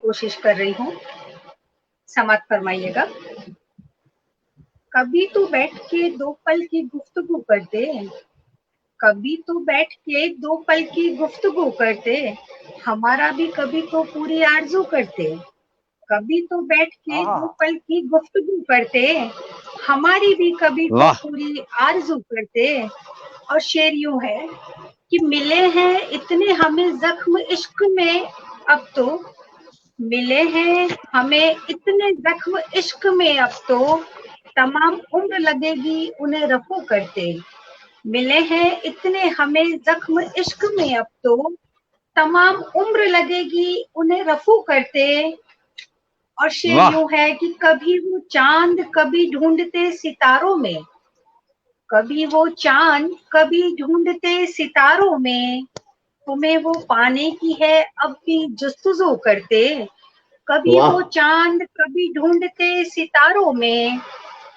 कोशिश कर रही हूँ, समाप्त फरमाइएगा। कभी तो बैठ के दो पल की गुफ्तगू करते, कभी तो बैठ के दो पल की गुफ्तगू करते, हमारा भी कभी तो पूरी आरज़ू करते। कभी तो बैठ के आहा, दो पल की गुफ्तगू करते, हमारी भी कभी तो वाह पूरी आरज़ू करते। और शेर यूं है कि मिले हैं इतने हमें जख्म इश्क में, अब तो मिले हैं हमें इतने जख्म इश्क में, अब तो तमाम उम्र लगेगी उन्हें रफू करते। मिले हैं इतने हमें जख्म इश्क में, अब तो तमाम उम्र लगेगी उन्हें रफू करते। और शेर वाह यूं है कि कभी वो चांद कभी ढूंढते सितारों में, कभी वो चांद कभी ढूंढते सितारों में, तुम्हें वो पाने की है अब भी जुस्तजू करते। कभी वाह वो चांद कभी ढूंढते सितारों में,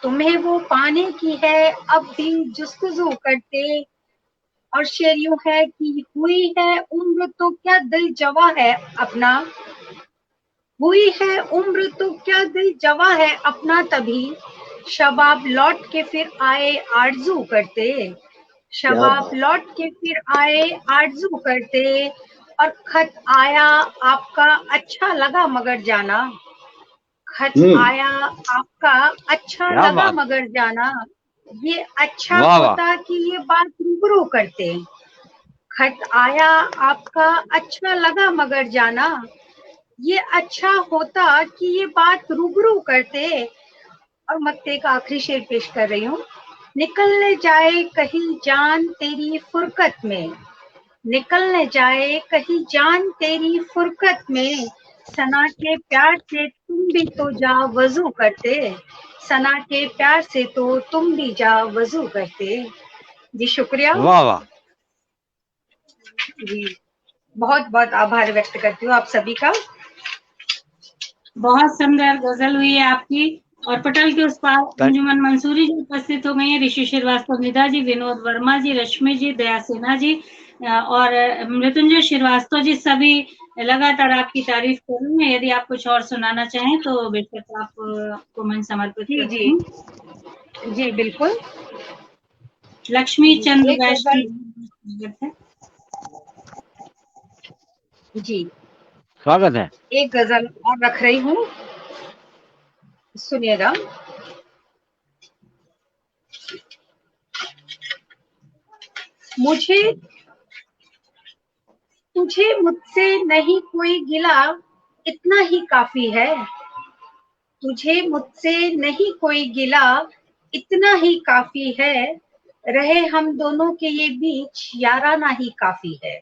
तुम्हें वो पाने की है अब भी जुस्तजू करते। और शेर यूं है कि हुई है उम्र तो क्या दिल जवा है अपना, हुई है उम्र तो क्या दिल जवा है अपना, तभी शबाब लौट के फिर आए आरजू करते। क्या शबाब बात। लौट के फिर आए आरजू करते। और खत आया आपका अच्छा लगा मगर जाना, खत हम्म। आया आपका अच्छा क्या लगा बात। मगर जाना, ये अच्छा वाह वाह। होता कि ये बात रूबरू करते। खत आया आपका अच्छा लगा मगर जाना, ये अच्छा होता कि ये बात रूबरू करते। और मत्ते का आखिरी शेर पेश कर रही हूँ। निकलने जाए कहीं जान तेरी फुरकत में, निकलने जाए कहीं जान तेरी फुरकत में, सना के प्यार से तुम भी तो जा वजू करते, सना के प्यार से तो तुम भी जा वजू करते। जी शुक्रिया। वाह वाह। जी बहुत बहुत आभार व्यक्त करती हूँ आप सभी का। बहुत सुंदर गजल हुई है आपकी। और पटल के उस पार अंजुमन मंसूरी जी उपस्थित हो गई हैं, ऋषि श्रीवास्तव, निधा जी, विनोद वर्मा जी, रश्मि जी, दया सिन्हा जी और मृत्युंजय श्रीवास्तव जी, सभी लगातार आपकी तारीफ कर रहे हैं। यदि आप कुछ और सुनाना चाहें तो बेशक आप को मन समर्पित जी करती जी हूँ। जी बिल्कुल। लक्ष्मी जी चंद्र एक वैष्णव गजल। स्वागत है। जी स्वागत है। एक गजल और रख रही हूँ, सुनिएगा। मुझे तुझे मुझसे नहीं कोई गिला, इतना ही काफी है, तुझे मुझसे नहीं कोई गिला, इतना ही काफी है, रहे हम दोनों के ये बीच याराना ही काफी है।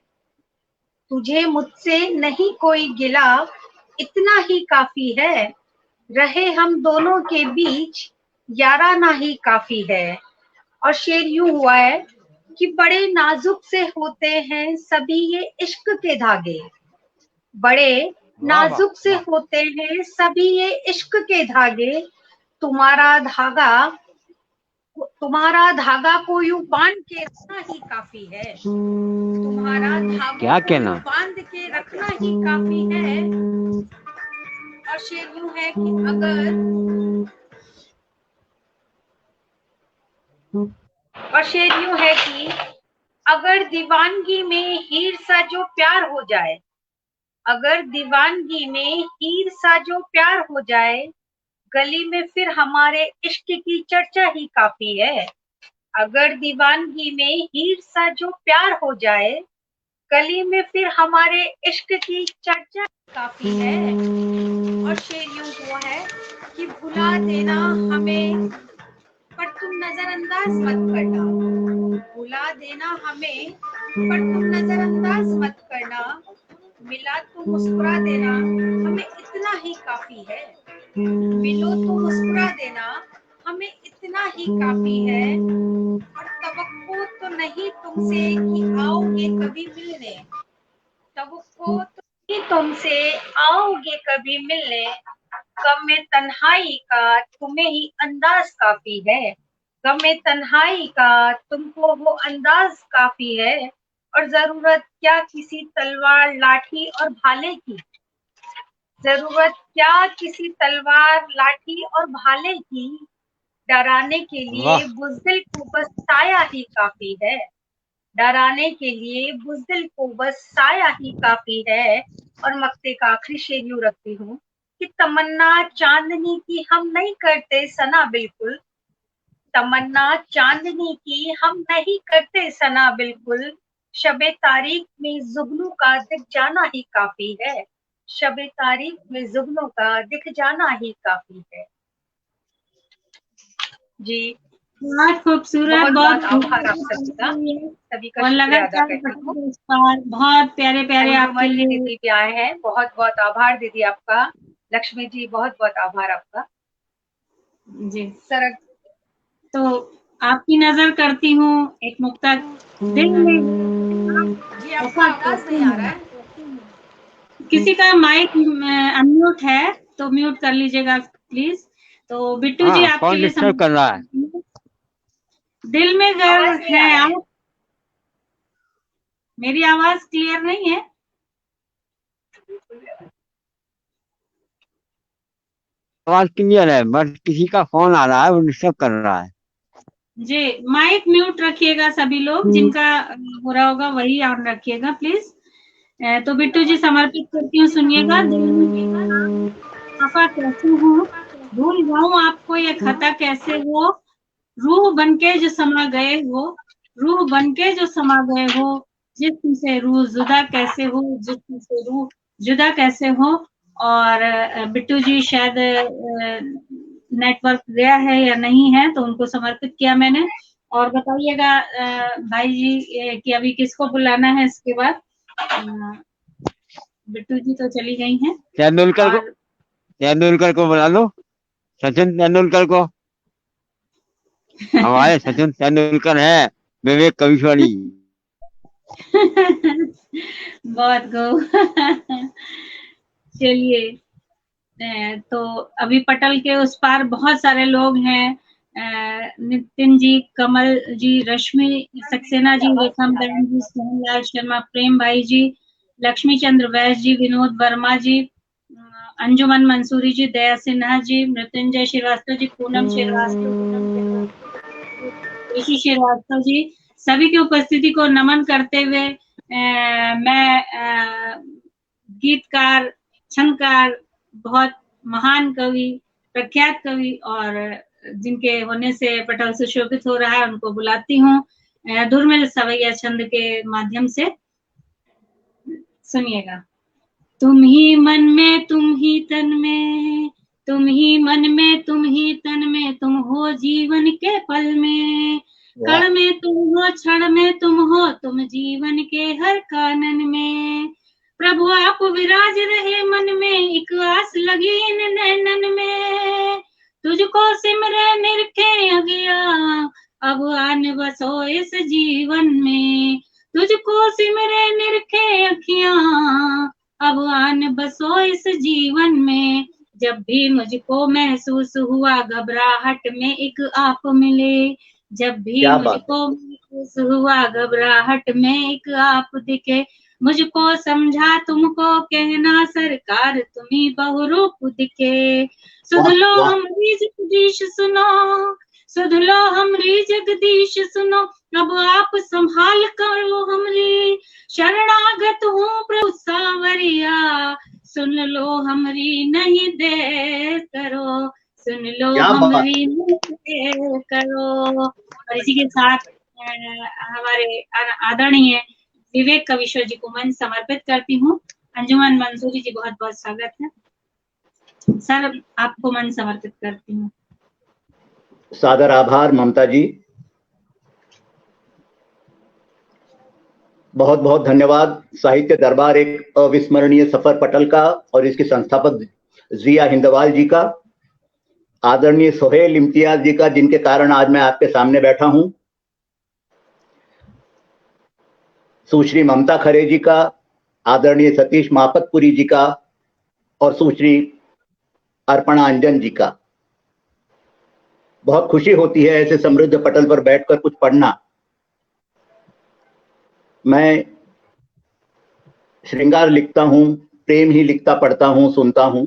तुझे मुझसे नहीं कोई गिला, इतना ही काफी है, रहे हम दोनों के बीच याराना ही काफी है। और शेर यूं हुआ है कि बड़े नाजुक से होते हैं सभी ये इश्क के धागे, बड़े वाह वाह नाजुक से वाह। होते हैं सभी ये इश्क के धागे, तुम्हारा धागा तुम्हारा धागा को यूं बांध के रखना ही काफी है, तुम्हारा धागों क्या को यूं कहना। बांध के रखना ही काफी है। और शेर यूं है कि और शेर यूं है कि अगर दीवानगी में हीर सा जो प्यार हो जाए, अगर दीवानगी में हीर सा जो प्यार हो जाए, गली में फिर हमारे इश्क की चर्चा ही काफी है। अगर दीवानगी में हीर सा जो प्यार हो जाए, गली में फिर हमारे इश्क की चर्चा ही काफी है। और शेर यूं हुआ है कि भुला देना हमें पर तुम नजरअंदाज मत करना, भुला देना हमें पर तुम नजरअंदाज मत करना, मिला तो मुस्कुरा देना हमें इतना ही काफी है, मिलो तो मुस्कुरा देना हमें इतना ही काफी है। और तवक्को तो नहीं तुमसे कि आओगे कभी मिलने, तवक्को तो नहीं तुमसे आओगे कभी मिलने, गम में तन्हाई का तुम्हें ही अंदाज काफी है, गम में तन्हाई का तुमको वो अंदाज काफी है। और जरूरत क्या किसी तलवार लाठी और भाले की, जरूरत क्या किसी तलवार लाठी और भाले की, डराने के लिए बुज़दिल को बस साया ही काफी है। डराने के लिए बुज़दिल को बस साया ही काफी है। और मक्ते का आखिरी शेर यूं रखती हूँ कि तमन्ना चांदनी की हम नहीं करते सना बिल्कुल, तमन्ना चांदनी की हम नहीं करते सना बिल्कुल, शबे तारीख में जुगनू का दिख जाना ही काफी है। शबे तारीख में जुगनू का दिख जाना ही काफी है। जी बहुत खूबसूरत, बहुत आभार आप सभी का, सभी का और शुक्रिया अदा लगातार करती हूँ। बहुत प्यारे प्यारे आपके लिए दीदी भी आए हैं, बहुत बहुत आभार दीदी आपका। लक्ष्मी जी बहुत बहुत आभार आपका जी सर। तो आपकी नजर करती हूँ एक मुक्ता दिल में। जी आपका आवाज नहीं आ रहा है। किसी का माइक अनम्यूट है तो म्यूट कर लीजिएगा प्लीज। तो बिट्टू जी आपके लिए डिस्टर्ब कर रहा है। दिल में घर है आप। मेरी आवाज क्लियर नहीं है? आवाज क्लियर है, बट किसी का फोन आ रहा है, वो डिस्टर्ब कर रहा है। जी माइक म्यूट रखिएगा, सभी लोग जिनका हो रहा होगा वही ऑन रखिएगा प्लीज। तो बिट्टू जी समर्पित करती हूँ, सुनिएगा। खफा कैसे हूँ, भूल जाऊं आपको ये खता कैसे हो, रूह बनके जो समा गए हो, रूह बनके जो समा गए हो, जिस्म से रूह जुदा कैसे हो, जिस्म से रूह जुदा कैसे हो। और बिट्टू जी शायद नेटवर्क गया है या नहीं है, तो उनको समर्पित किया मैंने। और बताइएगा भाई जी कि अभी किसको बुलाना है इसके बाद। बिट्टू जी तो चली गई हैं। तेंदुलकर को बुला लो, सचिन तेंदुलकर को। हमारे सचिन तेंदुलकर है विवेक कविश्वरी। बहुत गो चलिए, तो अभी पटल के उस पार बहुत सारे लोग हैं। नितिन जी, कमल जी, रश्मि सक्सेना जी, रेखम बहन जी, सोहनलाल शर्मा, प्रेम भाई जी, लक्ष्मी चंद्र वैश्य जी, विनोद वर्मा जी, अंजुमन मंसूरी जी, दया सिन्हा जी, मृत्युंजय श्रीवास्तव जी, पूनम श्रीवास्तव, ऋषि श्रीवास्तव जी, सभी की उपस्थिति को नमन करते हुए मैं गीतकार, छंदकार, बहुत महान कवि, प्रख्यात कवि और जिनके होने से पटल सुशोभित हो रहा है, उनको बुलाती हूँ दुर्मिल सवैया छंद के माध्यम से। सुनिएगा। तुम ही मन में, तुम ही तन में, तुम ही मन में, तुम ही तन में, तुम हो जीवन के पल में, कण में तुम हो, क्षण में तुम हो, तुम जीवन के हर कानन में। प्रभु आप विराज रहे मन में, एक आस लगी इन नैनन में, तुझको सिमरे निरखे अगिया, अब आन बसो इस जीवन में, तुझको सिमरे निरखे अखियां, अब आन बसो इस जीवन में। जब भी मुझको महसूस हुआ घबराहट में एक आप मिले, जब भी मुझको महसूस हुआ घबराहट में एक आप दिखे, मुझको समझा तुमको कहना सरकार तुम्ही बहुरूप दिखे। सुध लो हमरी जगदीश सुनो, सुध लो हमरी जगदीश सुनो, अब आप संभाल करो हमरी, शरणागत हूँ प्रभु सावरिया, सुन लो हमरी नहीं देर करो, सुन लो हमरी नहीं देर करो। और इसी के साथ हमारे आदरणीय विवेक कविश्वर जी को मंच समर्पित करती हूँ। अंजुमन मंसूरी जी बहुत बहुत स्वागत है सर, आपको मंच समर्पित करती हूँ। सादर आभार ममता जी, बहुत बहुत धन्यवाद। साहित्य दरबार एक अविस्मरणीय सफर पटल का और इसकी संस्थापक जिया हिंदवाल जी का, आदरणीय सोहेल इम्तियाज जी का, जिनके कारण आज मैं आपके सामने बैठा हूं, सुश्री ममता खरे जी का, आदरणीय सतीश मापतपुरी जी का और सुश्री अर्पणा अंजन जी का। बहुत खुशी होती है ऐसे समृद्ध पटल पर बैठकर कुछ पढ़ना। मैं श्रृंगार लिखता हूं, प्रेम ही लिखता पढ़ता हूं, सुनता हूं।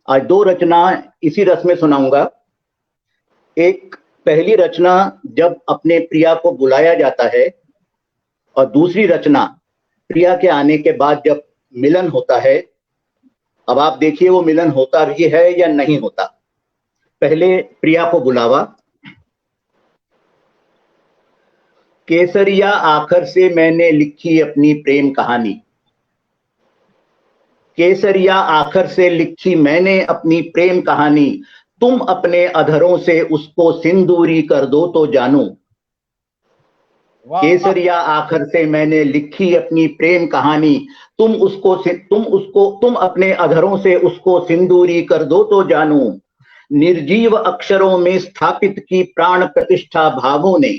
आज 2 रचना इसी रस में सुनाऊंगा। एक पहली रचना जब अपने प्रिया को बुलाया जाता है, और दूसरी रचना प्रिया के आने के बाद जब मिलन होता है। अब आप देखिए वो मिलन होता भी है या नहीं होता। पहले प्रिया को बुलावा। केसरिया आखर से मैंने लिखी अपनी प्रेम कहानी। केसरिया आखर से लिखी मैंने अपनी प्रेम कहानी, तुम अपने अधरों से उसको सिंदूरी कर दो तो जानूं। केसरिया आखर से मैंने लिखी अपनी प्रेम कहानी, तुम अपने अधरों से उसको सिंदूरी कर दो तो जानूं। निर्जीव अक्षरों में स्थापित की प्राण प्रतिष्ठा भावों ने,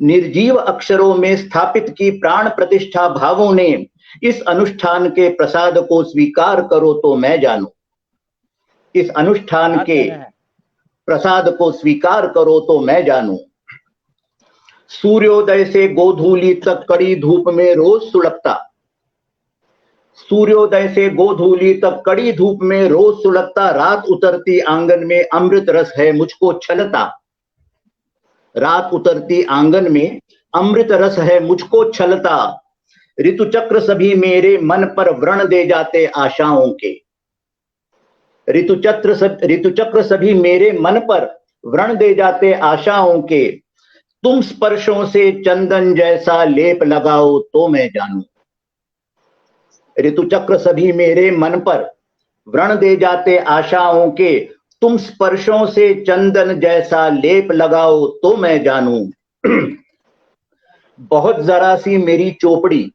निर्जीव अक्षरों में स्थापित की प्राण प्रतिष्ठा भावों ने, इस अनुष्ठान के प्रसाद को स्वीकार करो तो मैं जानूं। इस अनुष्ठान के प्रसाद को स्वीकार करो तो मैं जानूं। सूर्योदय से गोधूली तक कड़ी धूप में रोज सुलगता, सूर्योदय से गोधूली तक कड़ी धूप में रोज सुलगता, रात उतरती आंगन में अमृत रस है मुझको छलता। रात उतरती आंगन में अमृत रस है मुझको छलता। ऋतु चक्र सभी मेरे मन पर व्रण दे जाते आशाओं के। ऋतु चक्र सभी मेरे मन पर व्रण दे जाते आशाओं के। तुम स्पर्शों से चंदन जैसा लेप लगाओ तो मैं जानूं। ऋतु चक्र सभी मेरे मन पर व्रण दे जाते आशाओं के। तुम स्पर्शों से चंदन जैसा लेप लगाओ तो मैं जानूं। बहुत जरा सी मेरी चोपड़ी,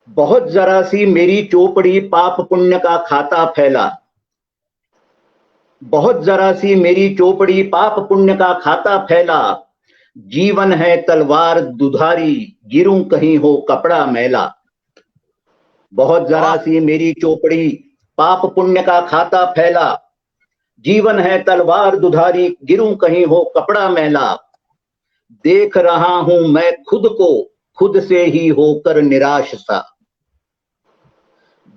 बहुत जरा सी मेरी चोपड़ी, पाप पुण्य का खाता फैला। बहुत जरा सी मेरी चोपड़ी, पाप पुण्य का खाता फैला। जीवन है तलवार दुधारी, गिरूं कहीं हो कपड़ा मैला। बहुत जरा सी मेरी चोपड़ी, पाप पुण्य का खाता फैला। जीवन है तलवार दुधारी, गिरूं कहीं हो कपड़ा मैला। देख रहा हूं मैं खुद को खुद से ही होकर निराश सा।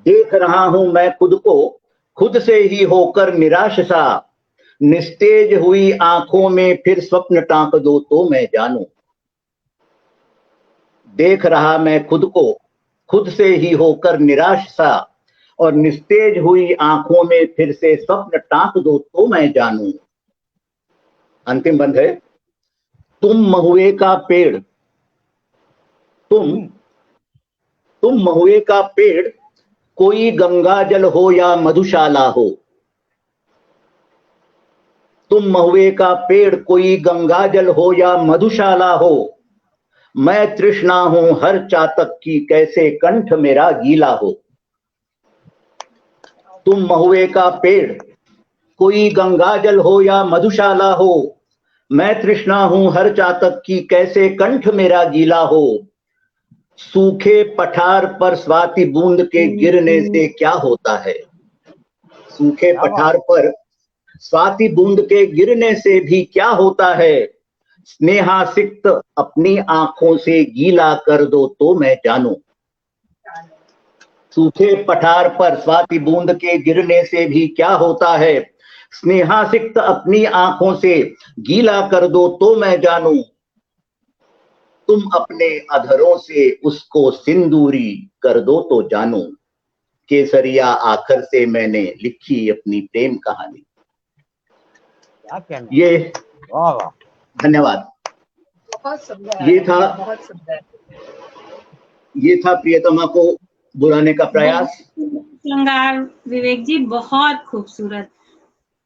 देख रहा हूं मैं खुद को खुद से ही होकर निराश सा। निस्तेज हुई आंखों में फिर स्वप्न टांक दो तो मैं जानूं। देख रहा मैं खुद को खुद से ही होकर निराश सा, और निस्तेज हुई आंखों में फिर से स्वप्न टांक दो तो मैं जानूं। अंतिम बंद है। तुम महुए का पेड़, तुम महुए का पेड़, कोई गंगा जल हो या मधुशाला हो। तुम महुए का पेड़, कोई गंगा जल हो या मधुशाला हो। मैं तृष्णा हूं हर चातक की, कैसे कंठ मेरा गीला हो। तुम महुए का पेड़, कोई गंगा जल हो या मधुशाला हो। मैं तृष्णा हूं हर चातक की, कैसे कंठ मेरा गीला हो। सूखे पठार पर स्वाति बूंद के गिरने से क्या होता है। सूखे पठार पर स्वाति बूंद के गिरने से भी क्या होता है। स्नेहासिक्त अपनी आंखों से गीला कर दो तो मैं जानूं। सूखे पठार पर स्वाति बूंद के गिरने से भी क्या होता है। स्नेहासिक्त अपनी आंखों से गीला कर दो तो मैं जानूं। तुम अपने अधरों से उसको सिंदूरी कर दो तो जानूं। केसरिया आखर से मैंने लिखी अपनी प्रेम कहानी। ये धन्यवाद। बहुत सुंदर, ये था, बहुत सुंदर। ये था प्रियतमा को बुलाने का प्रयास। श्रृंगार विवेक जी, बहुत खूबसूरत।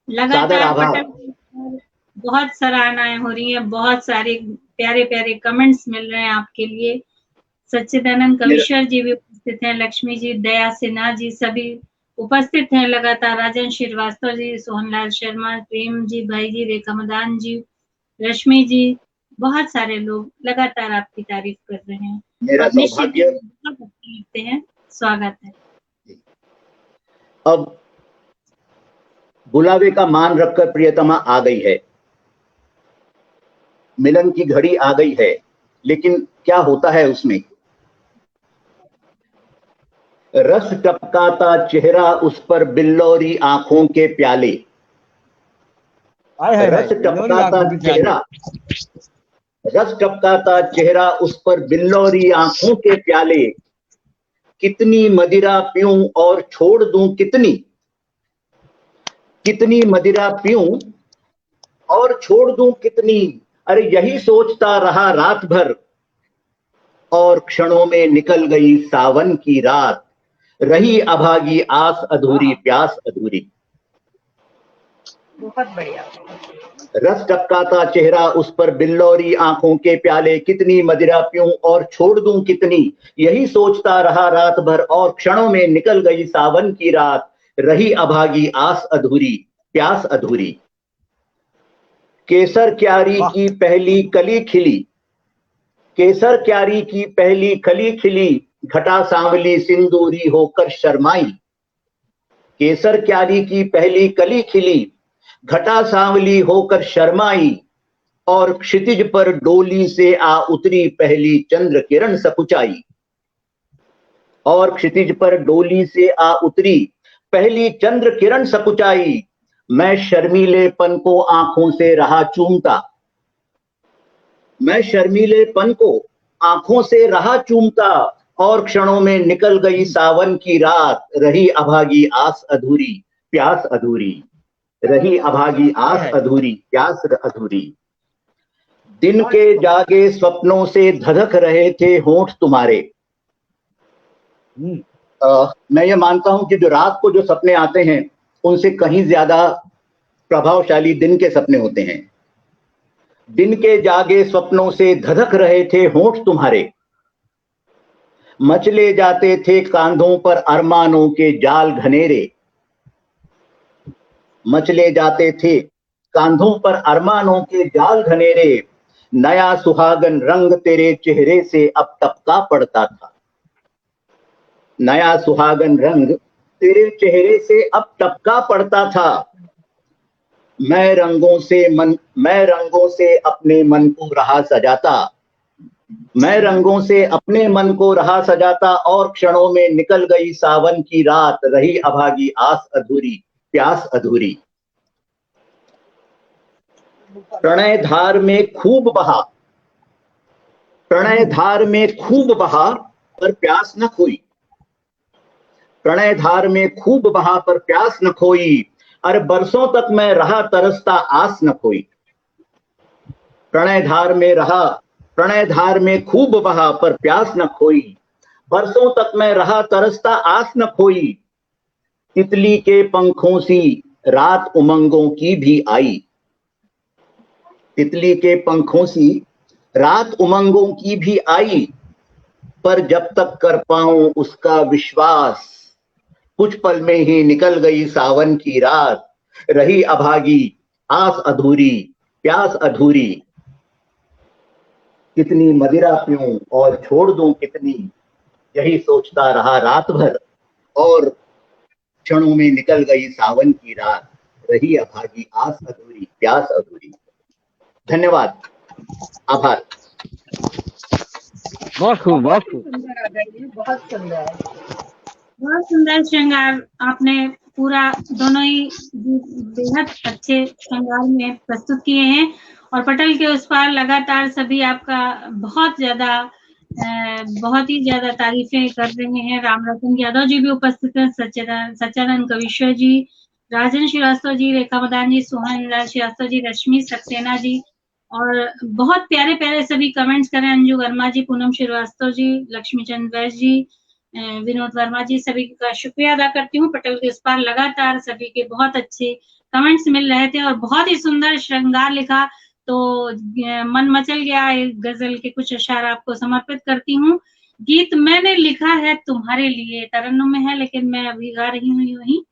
लगातार पटल बहुत सराहनाएं हो रही हैं, बहुत सारे प्यारे प्यारे कमेंट्स मिल रहे हैं आपके लिए। सच्चिदानंद कविश्वर जी भी उपस्थित हैं, लक्ष्मी जी, दया सिन्हा जी, सभी उपस्थित हैं लगातार। राजन श्रीवास्तव जी, सोहनलाल शर्मा, प्रेम जी, भाई जी, रेखा मदान जी, रश्मि जी, बहुत सारे लोग लगातार आपकी तारीफ कर रहे हैं। मेरा सौभाग्य लगते हैं, स्वागत है। अब बुलावे का मान रखकर प्रियतमा आ गई है, मिलन की घड़ी आ गई है, लेकिन क्या होता है उसमें। रस टपकाता चेहरा उस पर बिल्लौरी आंखों के प्याले। रस टपकाता चेहरा, रस टपकाता चेहरा उस पर बिल्लौरी आंखों के प्याले। कितनी मदिरा पीऊं और छोड़ दूं कितनी, कितनी मदिरा पीऊं और छोड़ दूं कितनी। अरे यही सोचता रहा रात भर और क्षणों में निकल गई सावन की रात। रही अभागी आस अधूरी, प्यास अधूरी। बहुत बढ़िया। रस टपकाता चेहरा उस पर बिल्लौरी आंखों के प्याले। कितनी मदिरा पीऊं और छोड़ दूं कितनी। यही सोचता रहा रात भर और क्षणों में निकल गई सावन की रात। रही अभागी आस अधूरी, प्यास अधूरी। केसर क्यारी की पहली कली खिली, केसर क्यारी की पहली कली खिली। घटा सांवली सिंदूरी होकर शर्माई। केसर क्यारी की पहली कली खिली, घटा सांवली होकर शर्माई। और क्षितिज पर डोली से आ उतरी पहली चंद्र किरण सकुचाई। और क्षितिज पर डोली से आ उतरी पहली चंद्र किरण सकुचाई। मैं शर्मीलेपन को आंखों से रहा चूमता, मैं शर्मीलेपन को आंखों से रहा चूमता। और क्षणों में निकल गई सावन की रात। रही अभागी आस अधूरी, प्यास अधूरी। रही अभागी आस अधूरी, प्यास अधूरी। दिन के जागे स्वप्नों से धधक रहे थे होंठ तुम्हारे। मैं ये मानता हूं कि जो रात को जो सपने आते हैं उनसे कहीं ज्यादा प्रभावशाली दिन के सपने होते हैं। दिन के जागे स्वप्नों से धधक रहे थे होंठ तुम्हारे। मचले जाते थे कांधों पर अरमानों के जाल घनेरे। मचले जाते थे कांधों पर अरमानों के जाल घनेरे। नया सुहागन रंग तेरे चेहरे से अब टपका पड़ता था। नया सुहागन रंग तेरे चेहरे से अब टपका पड़ता था। मैं रंगों से अपने मन को रहा सजाता। मैं रंगों से अपने मन को रहा सजाता। और क्षणों में निकल गई सावन की रात। रही अभागी आस अधूरी, प्यास अधूरी। प्रणय धार में खूब बहा, प्रणय धार में खूब बहा पर प्यास न खोई। प्रणय धार में खूब बहा पर प्यास न खोई। अरे बरसों तक मैं रहा तरसता आस न खोई। प्रणय धार में खूब बहा पर प्यास न खोई। बरसों तक मैं रहा तरसता आस न खोई। तितली के पंखों सी रात उमंगों की भी आई। तितली के पंखों सी रात उमंगों की भी आई। पर जब तक कर पाऊं उसका विश्वास, कुछ पल में ही निकल गई सावन की रात। रही अभागी आस अधूरी, प्यास अधूरी। कितनी मदिरा पीऊं और छोड़ दूं कितनी। यही सोचता रहा रात भर और क्षणों में निकल गई सावन की रात। रही अभागी आस अधूरी, प्यास अधूरी। धन्यवाद, आभार। बहुत खूब, बहुत खूब। बहुत सुंदर, बहुत सुंदर श्रृंगार आपने पूरा दोनों ही बेहद अच्छे श्रृंगार में प्रस्तुत किए हैं। और पटल के उस पार लगातार सभी आपका बहुत ही ज्यादा तारीफें कर रहे हैं। राम रतन यादव जी भी उपस्थित हैं, सच्चिदानंद कविश्वर जी, राजन श्रीवास्तव जी, रेखा मदान जी, सोहन लाल श्रीवास्तव जी, रश्मि सक्सेना जी, और बहुत प्यारे प्यारे सभी कमेंट्स करें। अंजू वर्मा जी, पूनम श्रीवास्तव जी, लक्ष्मी चंद वैश्य जी, विनोद वर्मा जी, सभी का शुक्रिया अदा करती हूँ। पटल के उस पार लगातार सभी के बहुत अच्छे कमेंट्स मिल रहे थे और बहुत ही सुंदर श्रृंगार लिखा, तो मन मचल गया। एक गजल के कुछ अशार आपको समर्पित करती हूँ। गीत मैंने लिखा है तुम्हारे लिए, तरन्नुम में है लेकिन मैं अभी गा रही हूँ यूं ही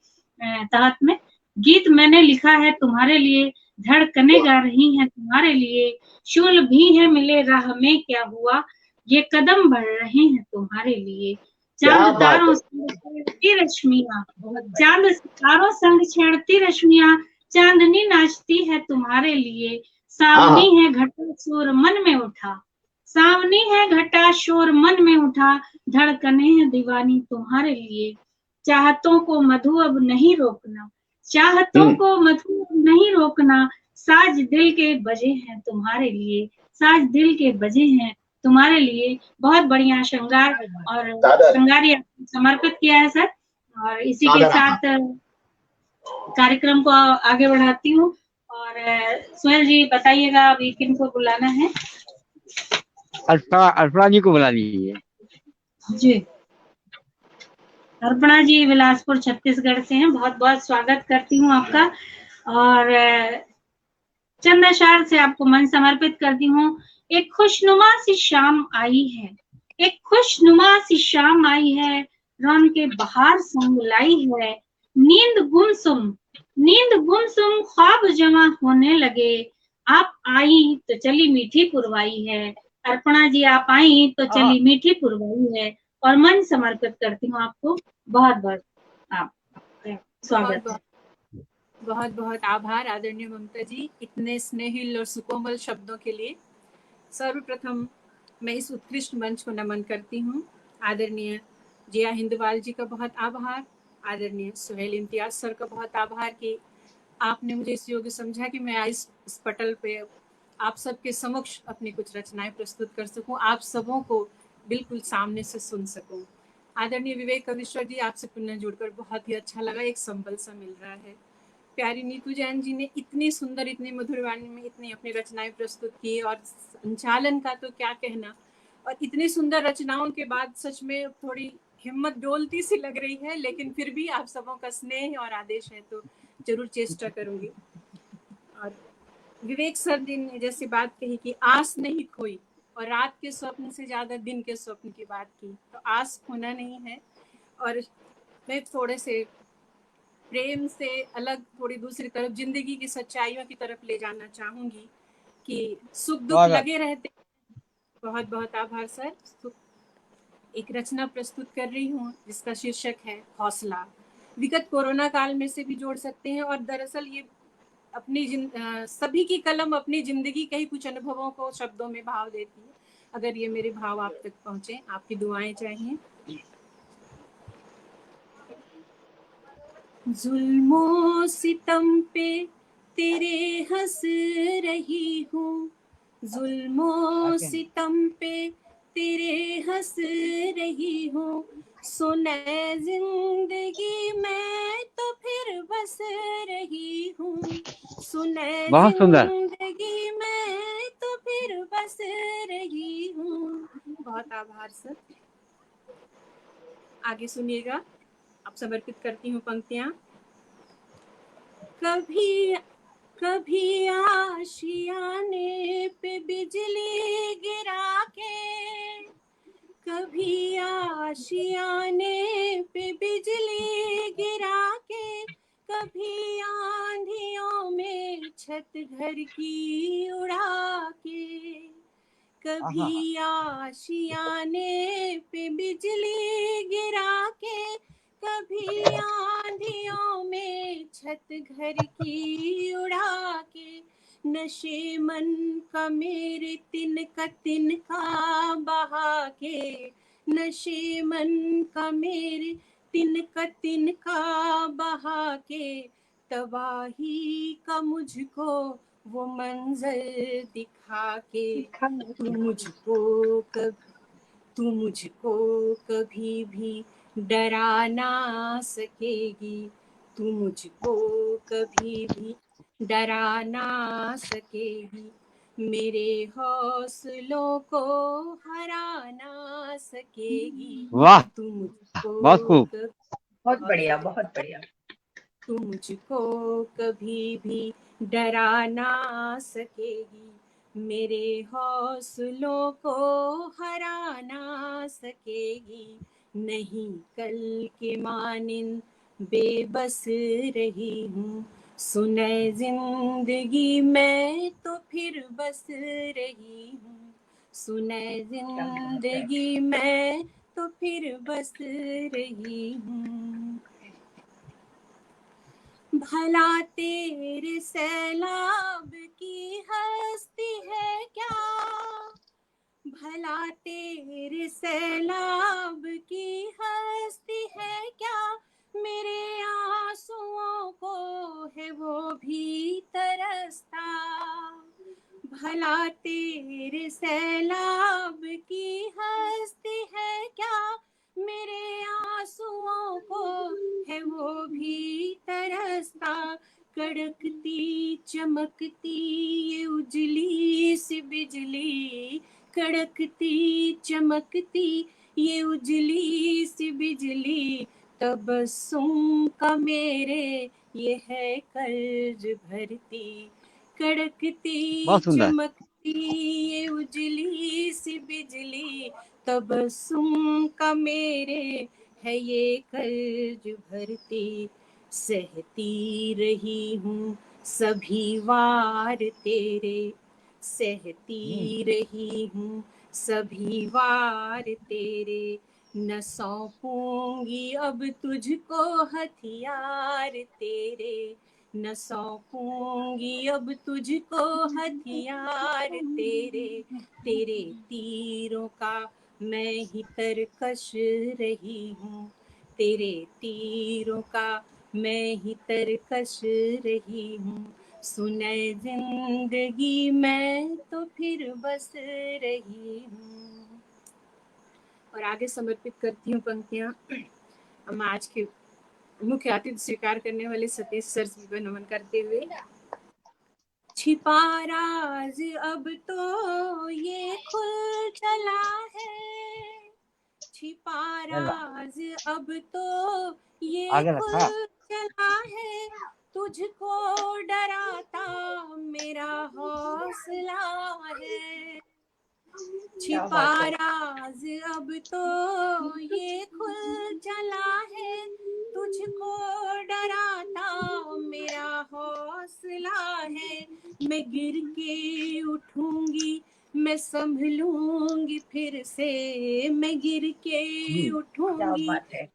तहत में। गीत मैंने लिखा है तुम्हारे लिए, धड़कने गा रही हैं तुम्हारे लिए, शूल भी है मिले राह में क्या हुआ, ये कदम बढ़ रहे हैं तुम्हारे लिए। चांद तारों छेड़ती रश्मियां, चांद तारों संग छेड़ती रश्मियां, चांदनी नाचती है तुम्हारे लिए, सावनी है घटा सूर मन में उठा, सावनी है घटा शोर मन में उठा, धड़कने हैं दीवानी तुम्हारे लिए। चाहतों को मधु अब नहीं रोकना, चाहतों को मधु अब नहीं रोकना, साज दिल के बजे हैं तुम्हारे लिए, साज दिल के बजे हैं तुम्हारे लिए। बहुत बढ़िया श्रृंगार और श्रृंगार समर्पित किया है सर। और इसी के साथ कार्यक्रम को आगे बढ़ाती हूँ। और सुहेल जी बताइएगा अभी किनको बुलाना है। अर्पणा जी को बुला लीजिए जी। अर्पणा जी बिलासपुर छत्तीसगढ़ से हैं, बहुत बहुत स्वागत करती हूँ आपका। और चंद अशआर से आपको मन समर्पित करती हूँ। एक खुशनुमा सी शाम आई है, एक खुशनुमा सी शाम आई है, रौनके बहार संग लाई है। नींद गुमसुम ख्वाब जमा होने लगे, आप आई तो चली मीठी पुरवाई है। अर्पणा जी आप आई तो चली मीठी पुरवाई है। और मन समर्पित करती हूँ आपको। बहुत बहुत आप स्वागत है। बहुत बहुत आभार आदरणीय ममता जी, इतने स्नेहिल और सुकोमल शब्दों के लिए। सर्वप्रथम मैं इस उत्कृष्ट मंच को नमन करती हूँ। आदरणीय जिया हिंदवाल जी का बहुत आभार, आदरणीय सुहेल इम्तियाज सर का बहुत आभार कि आपने मुझे इस योग्य समझा कि मैं इस पटल पे आप सबके समक्ष अपनी कुछ रचनाएं प्रस्तुत कर सकूं, आप सबों को बिल्कुल सामने से सुन सकूं। आदरणीय विवेक कविश्वर जी, आपसे पुनः जुड़कर बहुत ही अच्छा लगा, एक संबल सा मिल रहा है। प्यारी नीतू जैन जी ने इतनी सुंदर, इतनी मधुर वाणी में इतनी अपनी रचनाएं प्रस्तुत की, और संचालन का तो क्या कहना। और इतनी सुंदर रचनाओं के बाद सच में थोड़ी हिम्मत डोलती सी लग रही है, लेकिन फिर भी आप सबों का स्नेह और आदेश है तो जरूर चेष्टा करूंगी। और विवेक सर ने जैसी बात कही कि आस नहीं खोई, और रात के स्वप्न से ज्यादा दिन के स्वप्न की बात की, तो आस खोना नहीं है। और मैं थोड़े से प्रेम से अलग थोड़ी दूसरी तरफ, जिंदगी की सच्चाइयों की तरफ ले जाना चाहूंगी कि सुख दुख लगे रहते। बहुत बहुत आभार सर। एक रचना प्रस्तुत कर रही हूँ जिसका शीर्षक है हौसला। विगत कोरोना काल में से भी जोड़ सकते हैं, और दरअसल ये अपनी सभी की कलम अपनी जिंदगी के ही कुछ अनुभवों को शब्दों में भाव देती है। अगर ये मेरे भाव आप तक पहुंचे, आपकी दुआएं चाहिए। जुल्मों सितम पे तेरे हंस रही हूँ, जुल्मों सितम पे तेरे हंस रही हूँ। सुने जिंदगी मैं तो फिर बस रही हूँ, सुने जिंदगी मैं तो फिर बस रही हूँ। बहुत आभार सर। आगे सुनिएगा, आप समर्पित करती हूँ पंक्तियां। कभी कभी आशियाने पे बिजली गिरा के, कभी आशियाने पे बिजली गिरा के, कभी आंधियों में छत घर की उड़ा के, कभी आशियाने पे बिजली गिरा के, कभी आंधियों में छत घर की उड़ा के। नशे मन का मेरे तिनका बहा के, नशे मन का मेरे तिनका बहा के, तबाही का मुझको वो मंजर दिखा के। तू मुझको कभी भी डरा ना सकेगी, तू मुझको कभी भी डरा ना सकेगी, मेरे हौसलों को हरा ना सकेगी। वाह, तू मुझको बहुत खूब, बहुत बढ़िया, बहुत बढ़िया। तू मुझको कभी भी डरा ना सकेगी, मेरे हौसलों को हरा ना सकेगी। नहीं कल के मानिंद बेबस रही हूँ, सुने जिंदगी मैं तो फिर बस रही हूँ, सुने जिंदगी मैं तो फिर बस रही हूँ। भला तेरे सैलाब की हस्ती है क्या, भला तेरे सैलाब की हस्ती है क्या, मेरे आंसुओं को है वो भी तरसता। भला तेरे सैलाब की हस्ती है क्या, मेरे आंसुओं को है वो भी तरसता। कड़कती चमकती ये उजली सी बिजली, कड़कती चमकती ये उजली सी बिजली, तबस्सुम का मेरे ये है कर्ज भरती। कड़कती बहुत सुंदर। चमकती ये उजली सी बिजली, तबस्सुम का मेरे है ये कर्ज भरती। सहती रही हूँ सभी वार तेरे, सहती रही हूँ सभी वार तेरे, न सौंपूंगी अब तुझको हथियार तेरे, न सौंपूंगी अब तुझको हथियार तेरे। तेरे तीरों का मैं ही तरकश रही हूँ, तेरे तीरों का मैं ही तरकश रही हूँ। सुने जिंदगी मैं तो फिर बस रही हूँ। और आगे समर्पित करती हूँ पंक्तियाँ हम आज के मुख्य अतिथि स्वीकार करने वाले सतीश सर जी को नमन करते हुए। छिपा राज अब तो ये खुल चला है, छिपा राज अब तो ये आगे रखा। खुल चला है, तुझको डराता मेरा हौसला है। छिपा राज अब तो ये खुल चला है, तुझको डराता मेरा हौसला है। मैं गिर के उठूंगी मैं संभलूंगी फिर से, मैं गिर के उठूंगी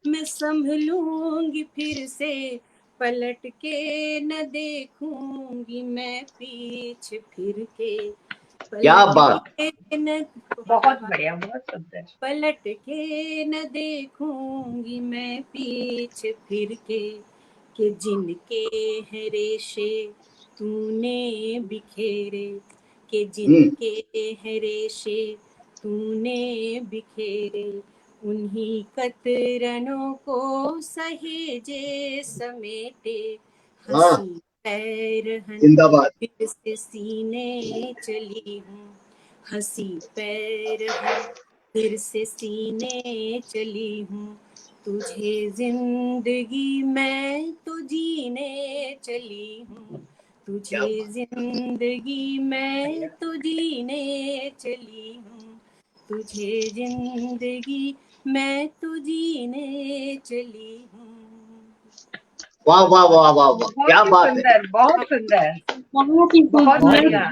मैं संभलूंगी फिर से, पलट के न देखूंगी मैं पीछे फिर के। क्या बात, बहुत बढ़िया, बहुत सुंदर। पलट के न देखूंगी मैं पीछे फिर के जिनके हैं रेशे तूने बिखेरे, के जिनके हैं रेशे तूने बिखेरे, उन्हीं कतरनों को सहेजे समेटे। हंसी पैरहन जिंदाबाद। फिर से सीने चली हूँ, हंसी पैरहन फिर से सीने चली हूँ, तुझे जिंदगी मैं तो जीने चली हूँ, तुझे जिंदगी मैं तो जीने चली हूँ, तुझे जिंदगी मैं तो जीने चली हूँ। वाह वाह वाह वाह वाह, क्या बात है, बहुत सुंदर, बहुत ही बहुत खूबसूरत। बढ़िया।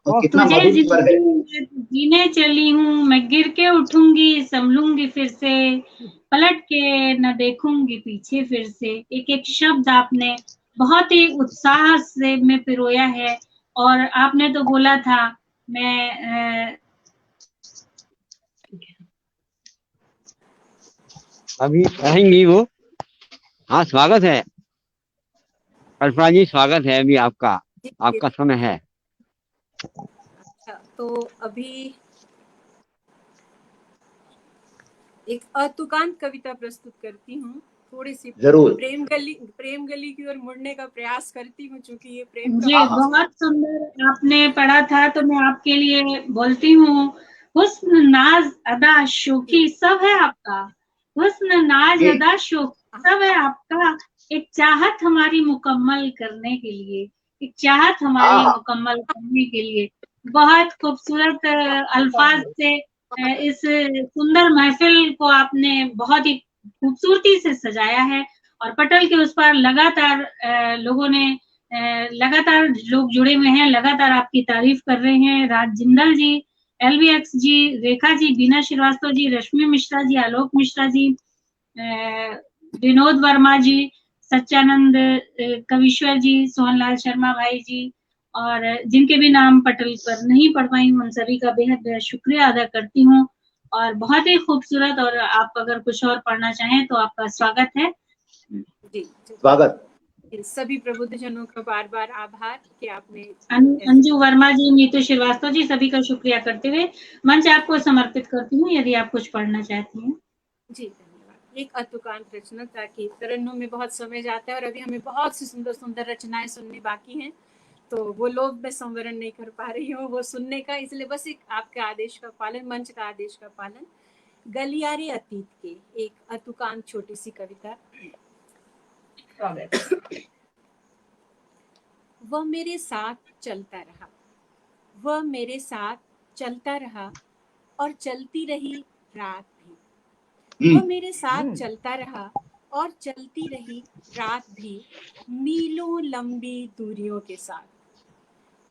और कितना तुझे मधुर स्वर है। जिंदगी जीने चली हूँ, मैं गिर के उठूंगी संभलूंगी फिर से, पलट के न देखूंगी पीछे फिर से। एक एक शब्द आपने बहुत ही उत्साह से में पिरोया है। और आपने तो बोला था मैं अभी रहेंगी वो। हाँ, स्वागत है कल्पना जी, स्वागत है अभी आपका, आपका समय है। तो अभी एक अतुकांत कविता प्रस्तुत करती हूँ, थोड़ी सी जरूर। प्रेम गली की ओर मुड़ने का प्रयास करती हूँ, चूंकि ये प्रेम जी का बहुत सुंदर आपने पढ़ा था, तो मैं आपके लिए बोलती हूँ। हुस्न नाज अदा शोखी सब है आपका, हुस्न नाज अदा शोखी सब है आपका, एक चाहत हमारी मुकम्मल करने के लिए, एक चाहत हमारी मुकम्मल करने के लिए। बहुत खूबसूरत अल्फाज से इस सुंदर महफिल को आपने बहुत ही खूबसूरती से सजाया है। और पटल के उस पर लगातार लोगों ने लगातार लोग जुड़े हुए हैं, लगातार आपकी तारीफ कर रहे हैं। राज जिंदल जी, LVX जी, रेखा जी, बीना श्रीवास्तव जी, रश्मि मिश्रा जी, आलोक मिश्रा जी, विनोद वर्मा जी, सच्चानंद कविश्वर जी, सोहनलाल शर्मा भाई जी, और जिनके भी नाम पटल पर नहीं पढ़ पाई हूँ, उन सभी का बेहद बेहद शुक्रिया अदा करती हूँ। और बहुत ही खूबसूरत, और आप अगर कुछ और पढ़ना चाहें तो आपका स्वागत है। जी, स्वागत। सभी प्रबुद्धजनों का बार बार आभार कि आपने अंजू वर्मा जी, नीतू श्रीवास्तव जी, सभी का शुक्रिया करते हुए मंच आपको समर्पित करती हूँ, यदि आप कुछ पढ़ना चाहती हैं। जी धन्यवाद। एक अतुकांत रचना, ताकि तरन्नुम में बहुत समय जाता है और अभी हमें बहुत सी सुंदर सुंदर रचनाएं सुननी बाकी हैं, तो वो लोग मैं संवरण नहीं कर पा रही हूँ वो सुनने का, इसलिए बस एक आपके आदेश का पालन, मंच का आदेश का पालन। गलियारे अतीत के एक अतुकांत छोटी सी कविता। वह मेरे साथ चलता रहा, वह मेरे साथ चलता रहा और चलती रही रात भी। वह मेरे साथ चलता रहा और चलती रही रात भी, मीलों लंबी दूरियों के साथ।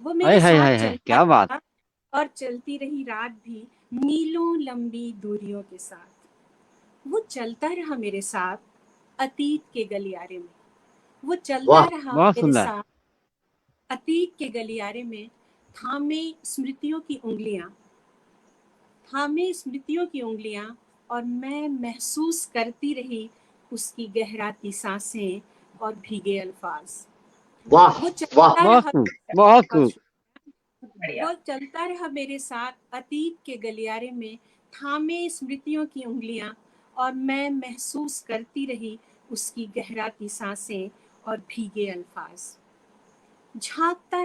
वो मेरे साथ चलता क्या बात। रहा और चलती रही रात भी, मीलों लंबी दूरियों के साथ। वो चलता रहा मेरे साथ अतीत के गलियारे में, वो चलता रहा मेरे साथ अतीत के गलियारे में, थामे स्मृतियों की उंगलियां, थामे स्मृतियों की उंगलियां, और मैं महसूस करती रही उसकी गहराती सांसें और भीगे अल्फाज। वाह वो चलता रहा, बहुत खूब। वो चलता रहा मेरे साथ अतीत के गलियारे में, थामे स्मृतियों की उंगलियां, और मैं महसूस करती रही उसकी गहराती सांसें और भीगे अल्फाज। झांकता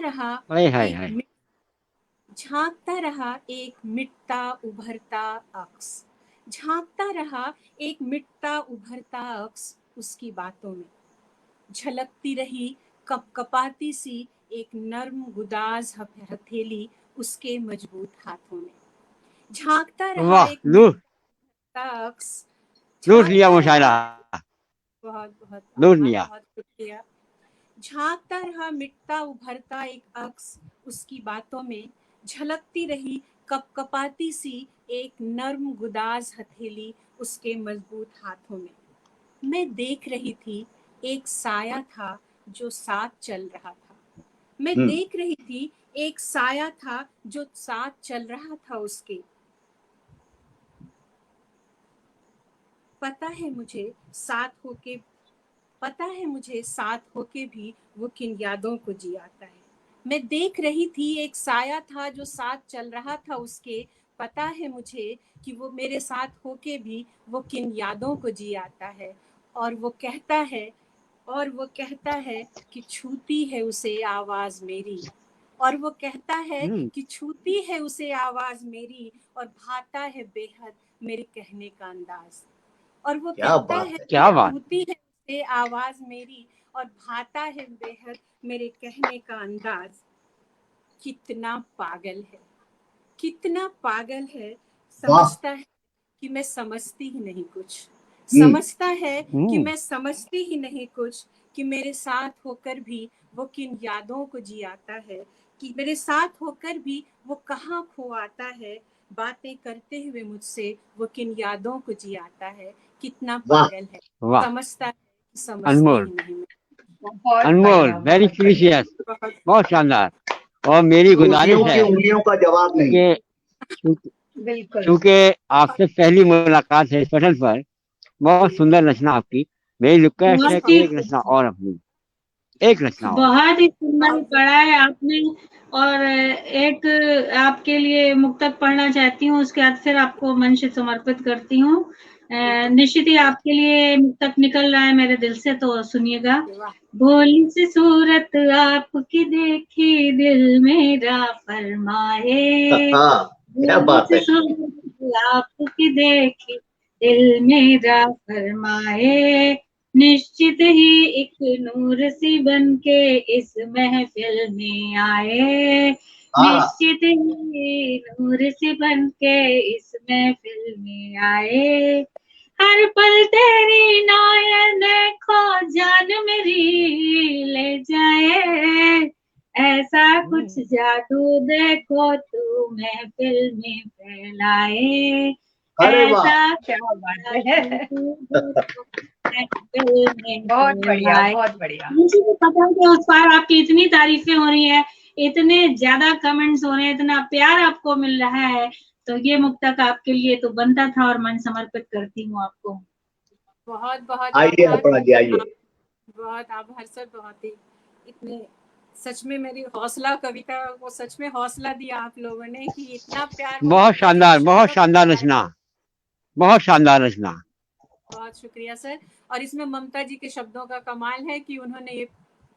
रहा एक मिटता उभरता अक्स, झांकता रहा एक मिटता उभरता अक्स उसकी बातों में। झलकती रही कपकपाती सी एक नर्म गुदाज हथेली उसके मजबूत हाथों में। झांकता रहा एक मिटता अक्स, लूट लिया मुशायरा, बहुत बहुत लूट लिया। बहुत शुक्रिया। झांकता रहा मिटता उभरता एक अक्स उसकी बातों में, झलकती रही कपकपाती सी एक नर्म गुदाज हथेली उसके मजबूत हाथों में। मैं देख रही थी एक साया था जो साथ चल रहा था, मैं देख रही थी एक साया था जो साथ चल रहा था उसके। पता है मुझे साथ होके भी वो किन यादों को जी आता है। मैं देख रही थी एक साया था जो साथ चल रहा था उसके। पता है मुझे कि वो मेरे साथ होके भी वो किन यादों को जी आता है। और वो कहता है कि छूती है उसे आवाज मेरी, और वो कहता है कि छूती है उसे आवाज मेरी, और भाता है बेहद मेरे कहने का अंदाज। और वो कहता है छूती है उसे आवाज मेरी, और भाता है बेहद मेरे कहने का अंदाज। कितना पागल है, समझता है कि मैं समझती ही नहीं कुछ, समझता है कि मैं समझती ही नहीं कुछ, कि मेरे साथ होकर भी वो किन यादों को जी आता है, कि मेरे साथ होकर भी वो कहाँ खो आता है। बातें करते हुए मुझसे वो किन यादों को जी आता है। कितना पागल है, समझता है कि समझती ही नहीं। अनमोल, वेरी प्रीशियस, बहुत शानदार। और मेरी गुजारिश है, उंगलियों का जवाब नहीं, क्योंकि आपसे पहली मुलाकात है इस पटल पर, बहुत सुंदर रचना आपकी। मेरी रिक्वेस्ट है कि एक रचना और अपनी, एक रचना और। बहुत ही सुंदर पढ़ा है आपने, और एक आपके लिए मुक्तक पढ़ना चाहती हूँ, उसके बाद फिर आपको मंच समर्पित करती हूँ। निश्चित ही आपके लिए मुक्तक निकल रहा है मेरे दिल से, तो सुनिएगा। भोली सी सूरत आपकी देखी दिल मेरा फरमाए, भोली सी सूरत आपकी देखी दिल मेरा फरमाए, निश्चित ही एक नूर सी बन के इस महफिल में आए, निश्चित ही नूर सी बन के इस महफिल में आए। हर पल तेरी नायन देखो जान मेरी ले जाए, ऐसा कुछ जादू देखो तू महफिल में फैलाए, ऐसा क्या बात है, बहुत बढ़िया। मुझे तो पता है कि उस पार आपकी इतनी तारीफें हो रही है इतने ज्यादा कमेंट्स हो रहे हैं, इतना प्यार आपको मिल रहा है, तो ये मुक्तक आपके लिए तो बनता था और मन समर्पित करती हूँ आपको। बहुत बहुत आइए आभार। अर्पणा जी, आइए। बहुत आभार सर, बहुत ही इतने सच में मेरी हौसला कविता को सच में हौसला दिया आप लोगों ने कि इतना प्यार। बहुत शानदार, बहुत शानदार रचना, बहुत शानदार रचना। बहुत शुक्रिया सर। और इसमें ममता जी के शब्दों का कमाल है कि उन्होंने ये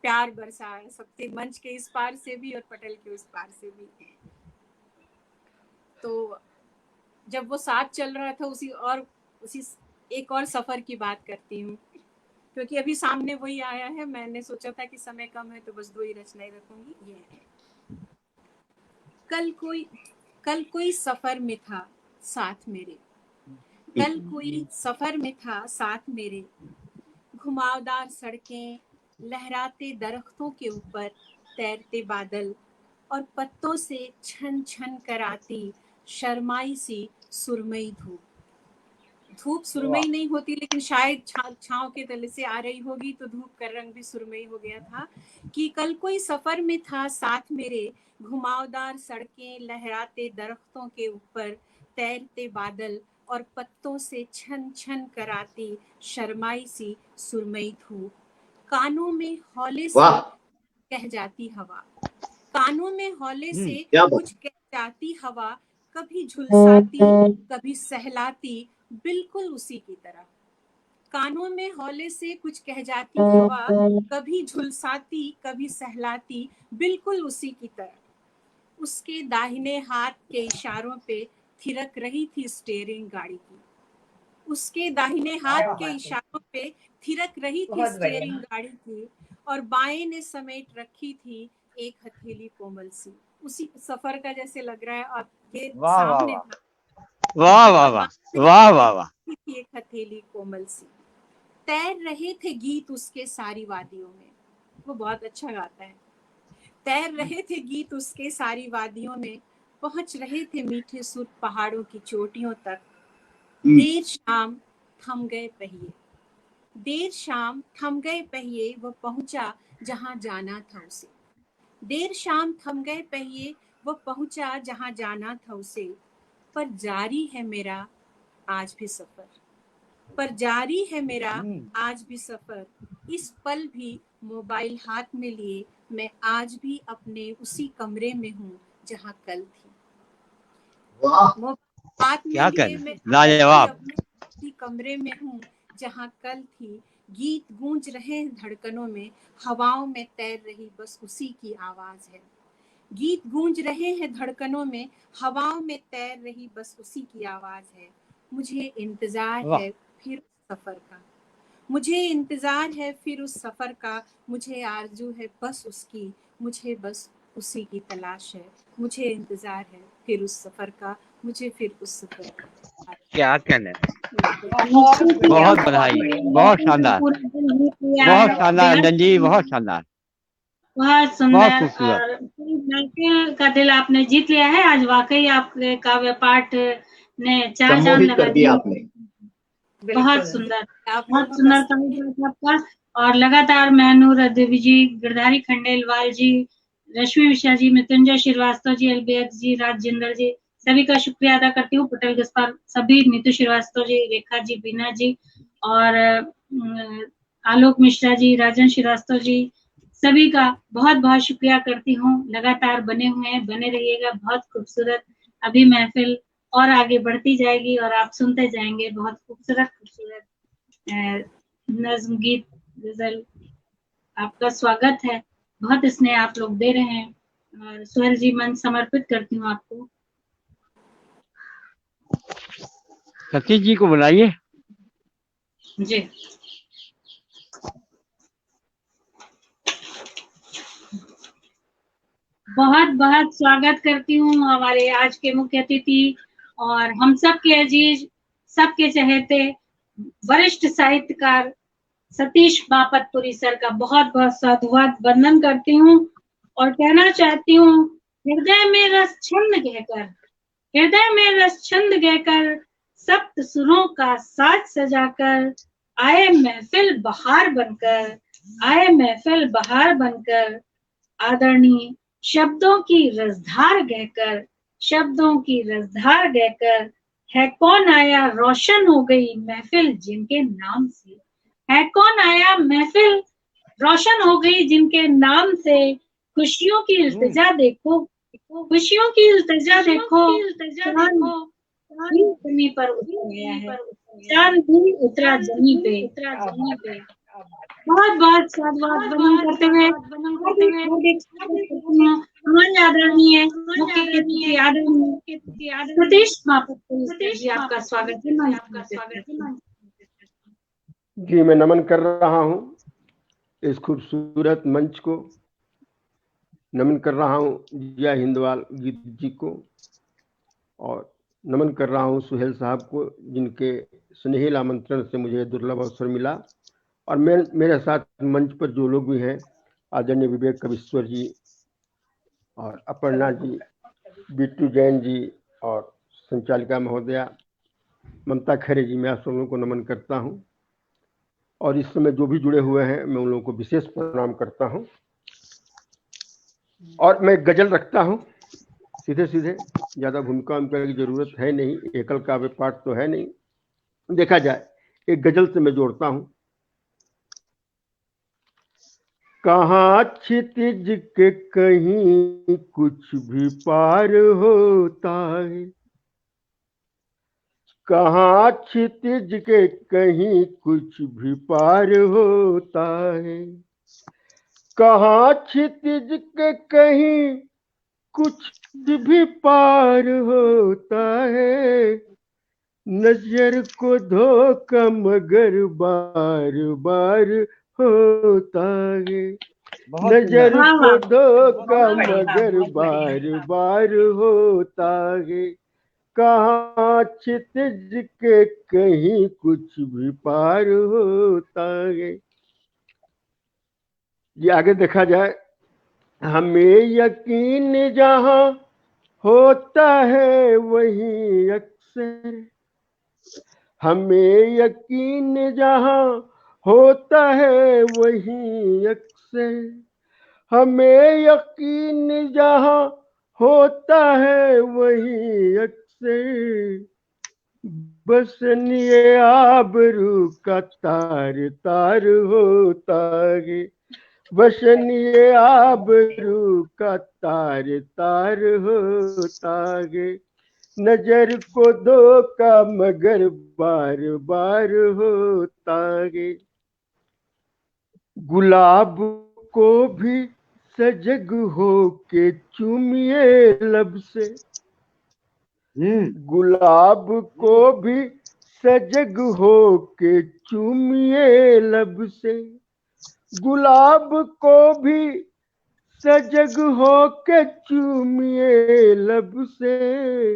प्यार बरसाया सबके, मंच के इस पार से भी और पटल के उस पार से भी। तो जब वो साथ चल रहा था उसी एक और सफर की बात करती हूँ, क्योंकि अभी सामने वही आया है। मैंने सोचा था कि समय कम है तो बस 2 ही रचनाएं रखूंगी। ये है, कल कोई सफर में था साथ मेरे, कल कोई सफर में था साथ मेरे, घुमावदार सड़कें, लहराते दरख्तों के ऊपर तैरते बादल, और पत्तों से छन छन कर आती शर्माई सी सुरमई धूप। धूप सुरमई नहीं होती, लेकिन शायद छांव के तले से आ रही होगी, तो धूप का रंग भी सुरमई हो गया था। कि कल कोई सफर में था साथ मेरे, घुमावदार सड़कें, लहराते दरख्तों के ऊपर तैरते बादल, और पत्तों से छन छन कर आती शर्माई सी सुरमई धूप। कानों में हौले से कह जाती हवा, कानों में हौले से कुछ कह जाती हवा, कभी झुलसाती कभी सहलाती, बिल्कुल उसी की तरह। कानों में हौले से कुछ कह जाती हवा, कभी झुलसाती कभी सहलाती, बिल्कुल उसी की तरह। उसके दाहिने हाथ के इशारों पे थिरक रही थी स्टीयरिंग गाड़ी की, उसके दाहिने हाथ के इशारों पे थिरक रही थी स्टीयरिंग गाड़ी की, और बाएं ने समेट रखी थी एक हथेली कोमल सी। उसी सफर का जैसे लग रहा है आपके सामने। वाह वाह वाह वाह वाह वाह। एक हथेली कोमल सी, तैर रहे थे गीत उसके सारी वादियों में। वो बहुत अच्छा गाता है। तैर रहे थे गीत उसके सारी वादियों में, पहुंच रहे थे मीठे सुर पहाड़ों की चोटियों तक। देर शाम थम गए पहिए, देर शाम थम गए पहिए, वो पहुंचा जहां जाना था उसे। देर शाम थम गए पहिए, वो पहुंचा जहां जाना था उसे। पर जारी है मेरा आज भी सफर, पर जारी है मेरा आज भी सफर। इस पल भी मोबाइल हाथ में लिए मैं आज भी अपने उसी कमरे में हूँ जहाँ कल थी। हाथ में क्या लिए मैं लाजवाब। अपने उसी कमरे में हूँ जहाँ कल थी। गीत गूंज रहे हैं धड़कनों में, हवाओं में तैर रही बस उसी की आवाज है। गीत गूंज रहे हैं धड़कनों में, हवाओं में तैर रही बस उसी की आवाज है। मुझे इंतजार है फिर उस सफर का, मुझे इंतजार है फिर उस सफर का, मुझे आरजू है बस उसकी, मुझे बस उसी की तलाश है। मुझे इंतजार है फिर उस सफर का, मुझे फिर उस सफर का। क्या कहना है, बहुत बधाई, बहुत शानदार, बहुत शानदार अंजन जी, बहुत शानदार, बहुत बहुत सुंदर। खूबसूरत। और लड़के का दिल आपने जीत लिया है। आज वाकई आपके काव्य पाठ ने 4 चांद लगा दिए आपने। बहुत सुंदर, बहुत सुंदर काव्य पाठ आपका। और लगातार मैनूर देवी जी, गिरधारी खंडेलवाल जी, रश्मि मिश्रा जी, मृत्युंजय श्रीवास्तव जी, एलबीएक्स जी, राजेंद्र जी, सभी का शुक्रिया अदा करती हूँ। पटेल गस्पार सभी, नीतू श्रीवास्तव जी, रेखा जी, बीना जी, और आलोक मिश्रा जी, राजन श्रीवास्तव जी, सभी का बहुत बहुत शुक्रिया करती हूँ। लगातार बने हुए हैं, बने रहिएगा। बहुत खूबसूरत अभी महफिल और आगे बढ़ती जाएगी और आप सुनते जाएंगे बहुत खूबसूरत खूबसूरत नज्म, गीत, गजल। आपका स्वागत है, बहुत स्नेह आप लोग दे रहे हैं। और स्वर जी, मन समर्पित करती हूँ आपको। सतीश जी को बुलाइए जी। बहुत बहुत स्वागत करती हूँ हमारे आज के मुख्य अतिथि और हम सबके अजीज, सबके चहेते वरिष्ठ साहित्यकार सतीश मापतपुरी सर का बहुत बहुत साधुवाद वंदन करती हूँ और कहना चाहती हूँ, हृदय में रस छंद कहकर, हृदय में रस छंद कहकर, सप्त सुरों का साज सजाकर, आए महफिल बहार बनकर, आए महफिल बहार बनकर, आदरणीय शब्दों की रसधार गहकर, शब्दों की रसधार गहकर, है कौन आया रोशन हो गई महफिल जिनके नाम से, है कौन आया महफिल रोशन हो गई जिनके नाम से, खुशियों की इल्तिजा देखो, खुशियों की इल्तिजा देखो, जमी पर उतर गया है, चांद भी उतरा जमी पे। बहुत बहुत साधुवाद वंदन करते हुए महान आदरणीय मुख्य अतिथि आदरणीय सतीश मापत जी, आपका स्वागत है। जी, मैं नमन कर रहा हूँ इस खूबसूरत मंच को, नमन कर रहा हूँ जिया हिंदवाल गीत जी को, और नमन कर रहा हूँ सुहेल साहब को, जिनके स्नेहिल आमंत्रण से मुझे दुर्लभ अवसर मिला। और मेरे साथ मंच पर जो लोग भी हैं, आदरणीय विवेक कविश्वर जी और अपर्णा जी, बिट्टू जैन जी और संचालिका महोदया ममता खरे जी, मैं आप सब लोगों को नमन करता हूँ। और इस समय जो भी जुड़े हुए हैं, मैं उन लोगों को विशेष प्रणाम करता हूँ। और मैं गजल रखता हूँ सीधे सीधे, ज़्यादा भूमिका की जरूरत है नहीं, एकल काव्य पाठ तो है नहीं, देखा जाए एक गजल से मैं जोड़ता हूँ। कहाँ क्षितिज के कहीं कुछ भी पार होता है, कहाँ क्षितिज के कहीं कुछ भी पार होता है, कहाँ क्षितिज के कहीं कुछ भी पार होता है, नजर को धोखा मगर बार बार होता है, नजर को धोखा मगर बार बार होता है, कहाँ क्षितिज के कहीं कुछ भी पार होता है। ये आगे देखा जाए, हमें यकीन जहाँ होता है वहीं अक्सर, हमें यकीन जहाँ होता है वहीं अक्सर, हमें यकीन जहाँ होता है वहीं अक्सर, बसनिए आबरू का तार तार होता है, बसनिए आबरू का तार तार होता है, नजर को धोखा मगर बार बार होता है, गुलाब को भी सजग हो के चूमिए लब से, गुलाब को भी सजग हो के चूमिए लब से, गुलाब को भी सजग हो के चूमिए लब से,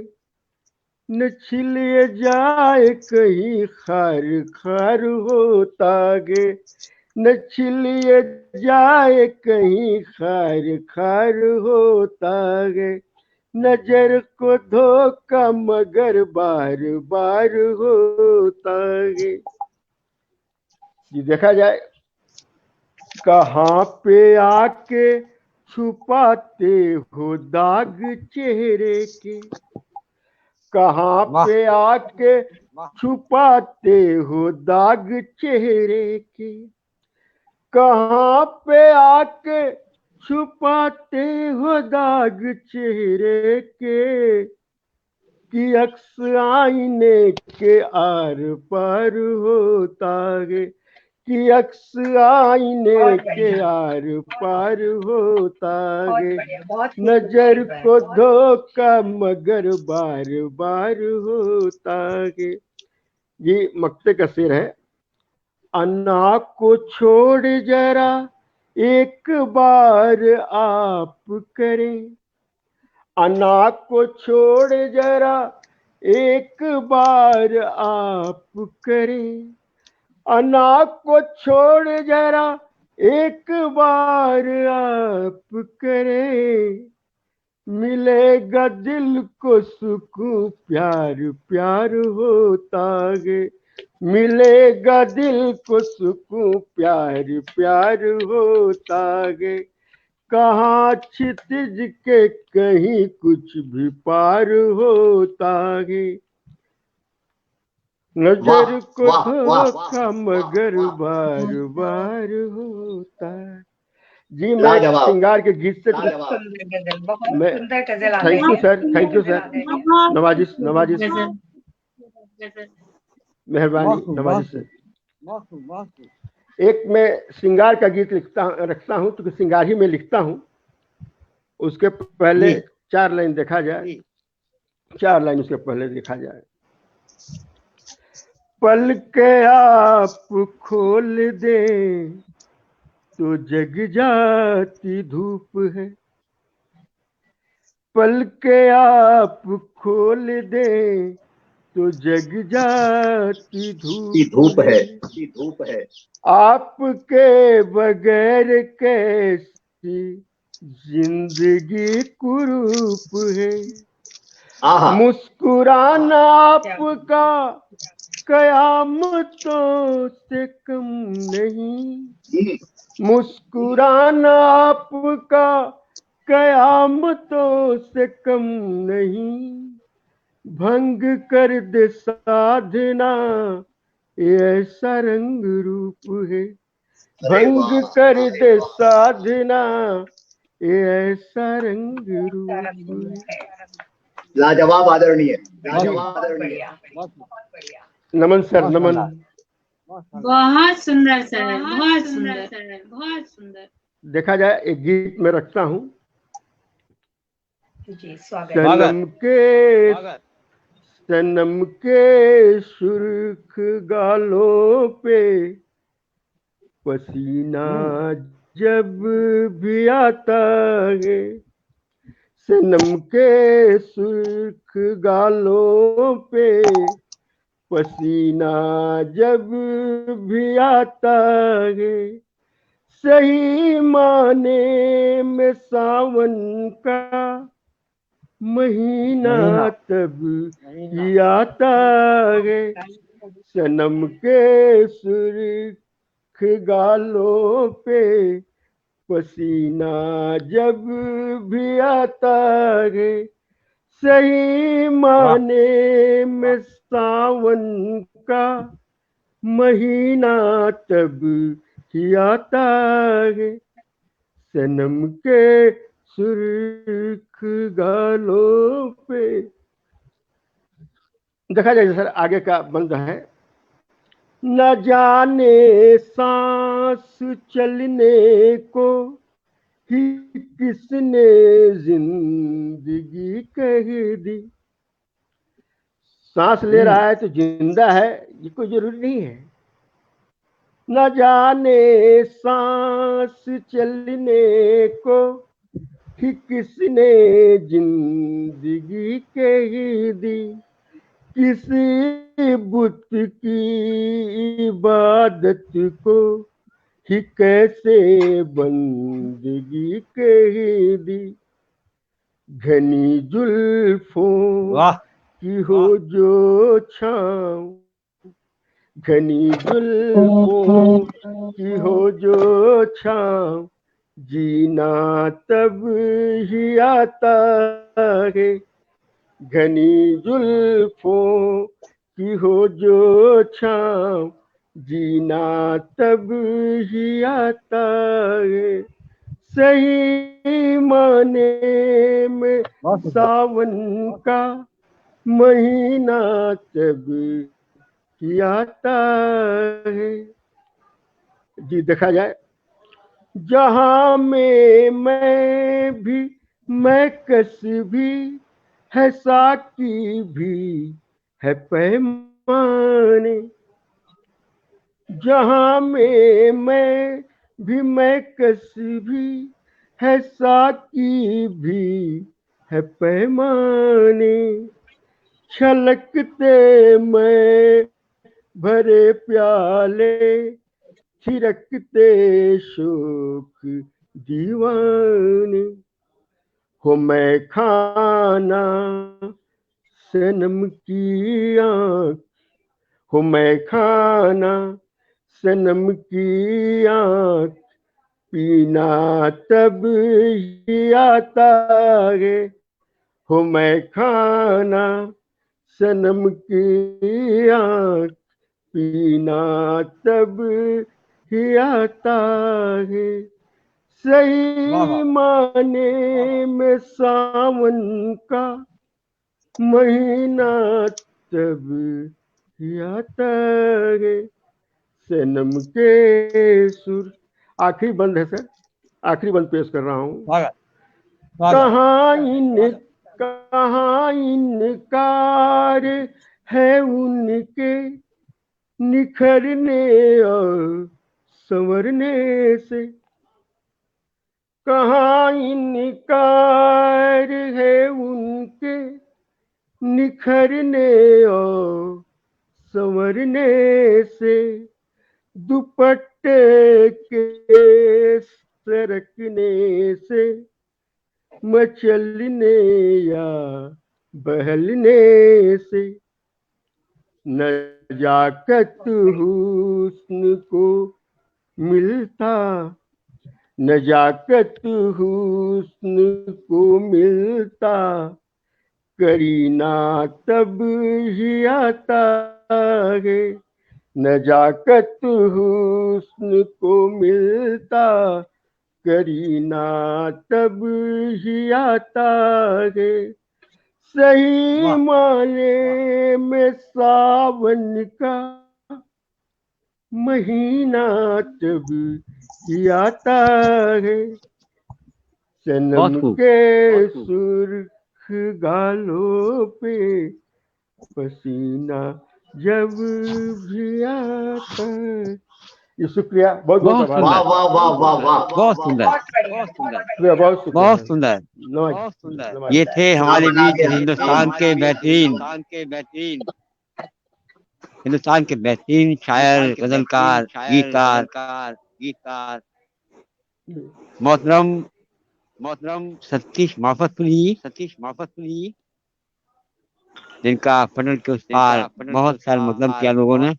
न छिलिए जाए कहीं खार खार होता गे, न छिलिए जाए कहीं खार खार होता गे, नजर को धोखा मगर बार बार होता गे। ये देखा जाए, कहाँ पे आके छुपाते हो दाग चेहरे के, कहाँ पे आके छुपाते हो दाग चेहरे के, कहाँ पे आके छुपाते हो दाग चेहरे के, कि अक्स आईने के आर पार होता है, कि अक्स आईने के आर पार होता है, नजर को धोखा मगर बार बार होता है। ये मक्ते का शेर है। अन्ना को छोड़ जरा एक बार आप करें, अन्ना को छोड़ जरा एक बार आप करें, अन्ना को छोड़ जरा एक बार आप करें, मिलेगा दिल को सुकून प्यार प्यार होता है, मिलेगा दिल को सुकून प्यार प्यार होता है, कहाँ क्षितिज के कहीं कुछ भी पार होता है, नजर को धोखा मगर बार बार होता है। जी मैं श्रृंगार के गीत से मैं thank you sir, thank you sir, नवाजिश नवाजिश मेहरबानी नवाजिश सर। एक मैं श्रृंगार का गीत रखता हूँ तो श्रृंगार ही में लिखता हूँ। उसके पहले 4 लाइन देखा जाए, 4 लाइन उसके पहले देखा जाए। पल के आप खोल दे तो जग जाती धूप है, पल के आप खोल दे तो जग जाती धूप है, आपके बगैर कैसी जिंदगी कुरूप है, मुस्कुराना आपका कयामतों से कम नहीं, मुस्कुराना आपका कयामतों से कम नहीं, भंग कर दे साधना ऐसा रंग रूप है, भंग कर दे साधना ऐसा रंग रूप है। लाजवाब आदरणीय, नमन सर, नमन। बहुत सुंदर सर, बहुत सुंदर, बहुत सुंदर। देखा जाए एक गीत में रखता हूँ। सनम के सुर्ख गालों पे पसीना जब भी आता है, सनम के सुर्ख गालों पे पसीना जब भी आता है, सही माने में सावन का महीना तब ही आता है, सनम के सुर्ख गालों पे पसीना जब भी आता है, सही माने में सावन का महीना तब ही आता है, सनम के सुर्ख गालों पे। देखा जाए सर आगे का बंद है। न जाने सांस चलने को ही किसने जिंदगी कह दी, सांस ले रहा है तो जिंदा है ये कोई जरूरी नहीं है, न जाने सांस चलने को ही किसने जिंदगी कह दी, किसी बुत की इबादत को ही कैसे बंदगी कह दी, घनी जुल्फों की हो जो छाँव, घनी जुल्फों की हो जो छाँव, जीना तब ही आता है, घनी जुल्फों की हो जो छाँव, जीना तब ही आता है, सही माने में सावन का महीना तब ही आता है। जी देखा जाए जहां में मैं भी मैं कस भी है, साकी भी है पैमाने, जहां में मैं भी मैं कस भी है, साकी भी है पैमाने, छलकते मैं भरे प्याले, छिरकते शोक दीवाने, हो मैं खाना सनम की आँख, हो मैं खाना सनम की आँख, पीना तब ही आता है, हो मैं खाना सनम की आँख, पीना तब ही आता है। सही माने में सावन का महीना तब ही आता है, सनम के सुर। आखिरी बंद है सर, आखिरी बंद पेश कर रहा हूँ। कहाँ इनकार है उनके निखरने और संवरने से, कहाँ इनकार है उनके निखरने और संवरने से। दुपट्टे के सरकने से, मचलने या बहलने से, नजाकत हुस्न को मिलता, नजाकत हुस्न को मिलता, करीना तब ही आता है, नजाकत हुस्न को मिलता, करीना तब ही आता है। सही माने में सावन का महीना तब ही आता है, सनम के सुर्ख गालों पे पसीना जब भी आता है। ये शुक्रिया, बहुत बहुत आभार। वाह वाह वाह वाह वाह, बहुत सुंदर, बहुत सुंदर, बहुत सुंदर। ये थे हमारे बीच हिंदुस्तान के बेहतरीन शायर, गजलकार, गीतकार मोहतरम सतीश माफतपुरी, जिनका पटल के उस पार बहुत सारे मतलब किया लोगों ने।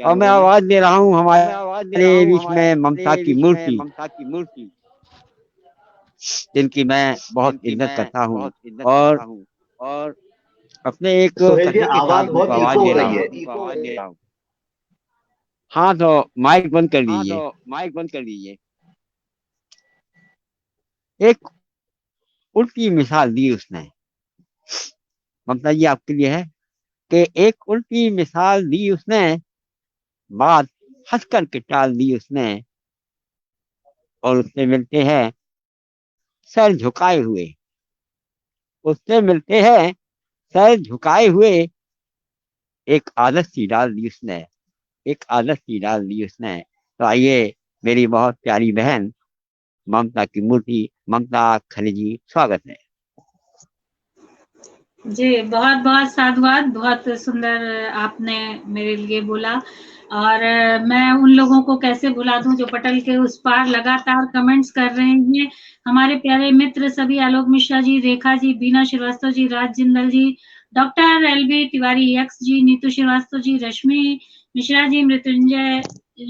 और मैं आवाज दे रहा हूँ हमारे बीच में ममता की मूर्ति, जिनकी मैं बहुत इज्जत करता हूँ और अपने एक आवाज बहुत इको हो रही है। हाँ तो माइक बंद कर लीजिए। एक उल्टी मिसाल दी उसने, ममता जी आपके लिए है कि एक उल्टी मिसाल दी उसने, बात हंस कर के टाल दी उसने, और उससे मिलते हैं सर झुकाए हुए, एक आदत सी डाल दी उसने। तो आइए मेरी बहुत प्यारी बहन ममता की मूर्ति, ममता खरे जी, स्वागत है जी। बहुत बहुत साधुवाद, बहुत सुंदर आपने मेरे लिए बोला। और मैं उन लोगों को कैसे भुला दूं जो पटल के उस पार लगातार कमेंट्स कर रहे हैं। हमारे प्यारे मित्र सभी, आलोक मिश्रा जी, रेखा जी, बीना श्रीवास्तव जी, राज जिंदल जी, डॉक्टर एलबी तिवारी एक्स जी, नीतू श्रीवास्तव जी, रश्मि मिश्रा जी, मृत्युंजय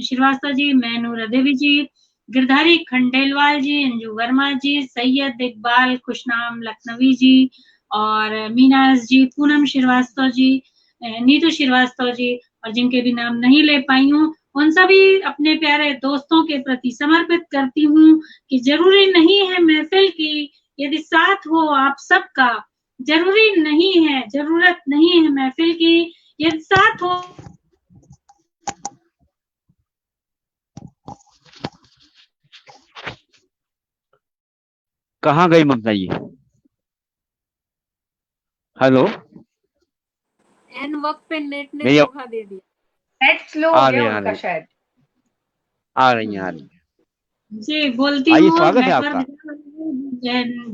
श्रीवास्तव जी, मैनूर देवी जी, गिरधारी खंडेलवाल जी, अंजू वर्मा जी, सैयद इकबाल खुशनाम लखनवी जी, और मीनाज जी, पूनम श्रीवास्तव जी, नीतू श्रीवास्तव जी, और जिनके भी नाम नहीं ले पाई हूँ, उन सभी अपने प्यारे दोस्तों के प्रति समर्पित करती हूँ कि जरूरी नहीं है महफिल की यदि साथ हो आप सबका, जरूरी नहीं है, जरूरत नहीं है महफिल की यदि साथ हो। कहाँ गई ममता जी? हेलो, एन वक्त पे नेट ने धोखा दे दिया, नेट स्लो हो गया उनका शायद। आ रही है जी, बोलती हूँ।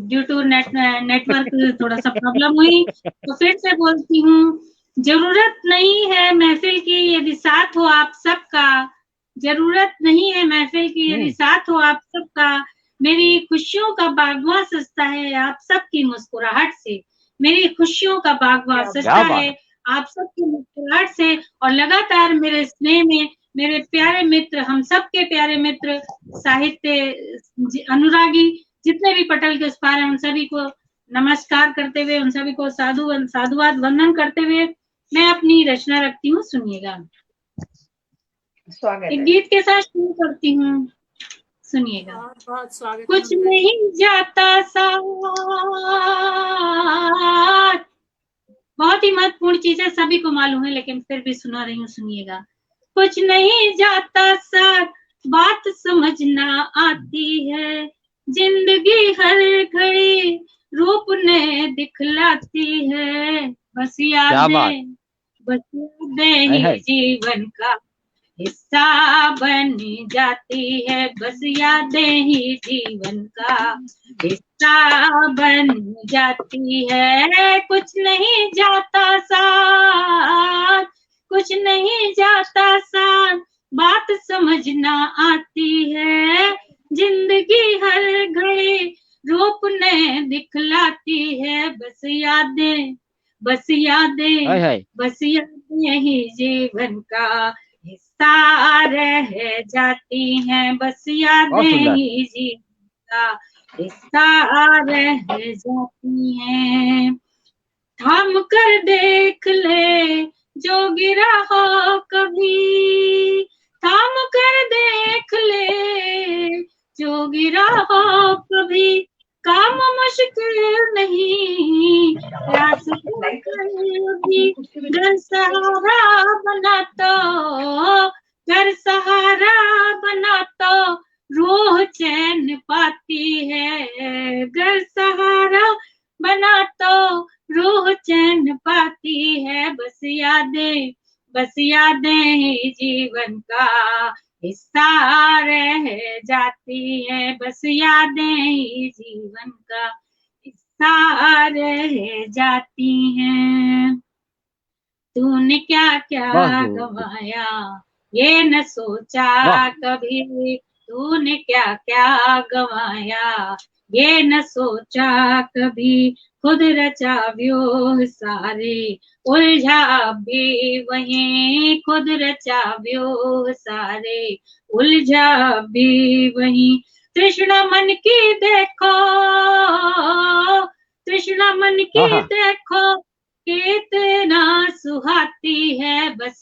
ड्यू टू नेटवर्क थोड़ा सा प्रॉब्लम हुई, तो फिर से बोलती हूँ, जरूरत नहीं है महफिल की यदि साथ हो आप सबका, जरूरत नहीं है महफिल की यदि साथ हो आप सबका, मेरी खुशियों का बागवां सजता है आप सबकी मुस्कुराहट से, मेरी खुशियों का बागवां सजता है आप सबकी मुस्कुराहट से, और लगातार मेरे स्नेह में मेरे प्यारे मित्र, हम सबके प्यारे मित्र, साहित्य अनुरागी जितने भी पटल के उस पार हैं, उन सभी को नमस्कार करते हुए, उन सभी को साधुवाद वंदन करते हुए मैं अपनी रचना रखती हूँ, सुनिएगा। स्वागत एक है। गीत के साथ शुरू करती हूँ, सुनिएगा। बहुत बहुत स्वागत है कुछ ममता जी। नहीं जाता साथ, बहुत ही महत्वपूर्ण चीज है, सभी को मालूम है, लेकिन फिर भी सुना रही हूँ, सुनिएगा। कुछ नहीं जाता साथ, बात समझना आती है, जिंदगी हर घड़ी रूप ने दिखलाती है, बस यादें ही जीवन का हिस्सा बन जाती है, बस यादें ही जीवन का हिस्सा बन जाती है। कुछ नहीं जाता साथ, कुछ नहीं जाता साथ, बात समझना आती है, जिंदगी हर घड़ी रूप ने दिखलाती है, बस यादें बस यादें ही जीवन का हिस्सा रह जाती हैं, बस यादें ही जीवन का हिस्सा रह जाती हैं। थाम कर देख ले जो गिरा हो कभी, थाम कर देख ले जो गिरा हो कभी, काम मुश्किल नहीं, रात भी घर सहारा बना तो, घर सहारा बना तो रूह चैन पाती है, घर सहारा बना तो रूह चैन पाती है, बस यादें ही जीवन का हिस्सा रह जाती है, बस यादें ही जीवन का हिस्सा रह जाती हैं। तूने क्या क्या गवाया ये न सोचा कभी, तूने क्या क्या गवाया ये न सोचा कभी, खुद रचा व्यूह सारे उलझा भी वहीं, खुद रचा व्यूह सारे उलझा भी वहीं। तृष्णा मन की देखो, तृष्णा मन की देखो कितना सुहाती है, बस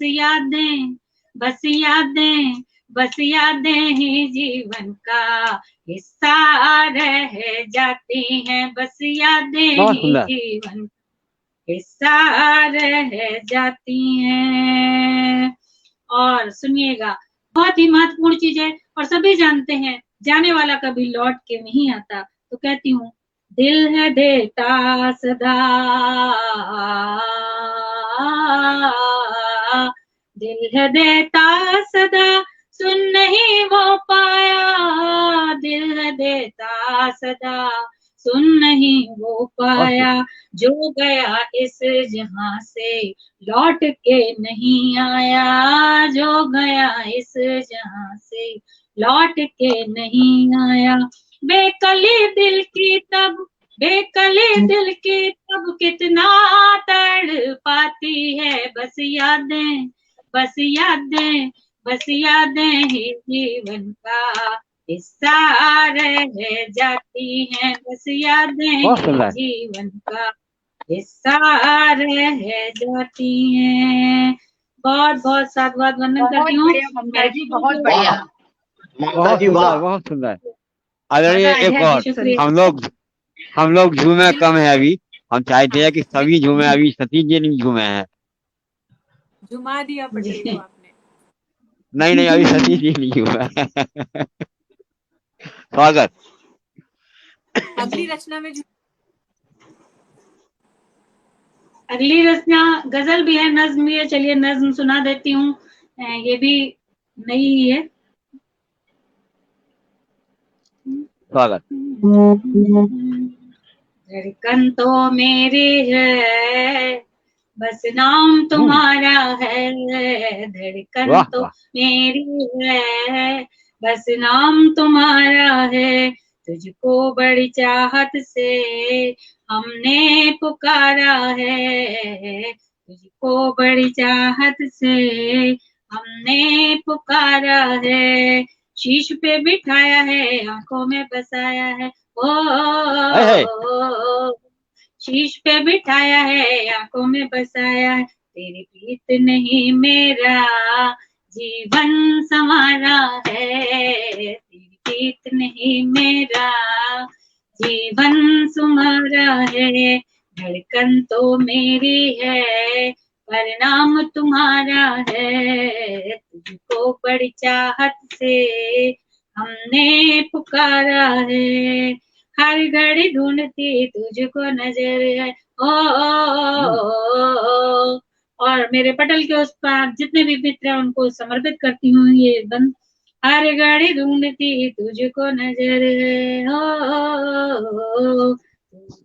यादें ही जीवन का हिस्सा रह जाती हैं, बस यादें ही जीवन हिस्सा रह जाती हैं। और सुनिएगा, बहुत ही महत्वपूर्ण चीज है और सभी जानते हैं, जाने वाला कभी लौट के नहीं आता, तो कहती हूँ, दिल है देता सदा, दिल है देता सदा, सुन नहीं वो पाया, दिल है देता सदा, सुन नहीं वो पाया, जो गया इस जहां से लौट के नहीं आया, जो गया इस जहां से लौट के नहीं आया। बेकली दिल की तब, बेकली दिल की तब कितना तड़ पाती है, बस यादें ही जीवन का हिस्सा रह जाती हैं, बस यादें ही जीवन का हिस्सा रह जाती हैं। बहुत बहुत साधुवाद वंदन करती हूँ ममता जी, बहुत बढ़िया, ममता जी वाह, बहुत सुंदर। अरे एक और, हम लोग झूमे कम है अभी, हम चाहते हैं कि सभी झूमे, अभी सतीश जी नहीं झूमे हैं। झुमा दिया पटेल को आपने। नहीं अभी सतीश जी नहीं झूमे। स्वागत। अगली रचना में अगली रचना गजल भी है, नज्म भी है, चलिए नज्म सुना देती हूँ, ये भी नई है। स्वागत। धड़कन तो मेरी है, बस नाम तुम्हारा है, धड़कन तो मेरी है, बस नाम तुम्हारा है, तुझको बड़ी चाहत से हमने पुकारा है, तुझको बड़ी चाहत से हमने पुकारा है, शीश पे बिठाया है, आंखों में बसाया है, है। ओ शीश पे बिठाया है, आंखों में बसाया है, तेरी प्रीत नहीं मेरा जीवन संवारा है, तेरी प्रीत नहीं मेरा जीवन सुमारा है, धड़कन तो मेरी है परिणाम तुम्हारा है, तुझको बड़ी चाहत से हमने पुकारा है, हर घड़ी ढूंढती तुझको नजर है, और मेरे पटल के उस पार जितने भी मित्र हैं उनको समर्पित करती हूँ ये बंद। हर घड़ी ढूंढती तुझको नजर है, हो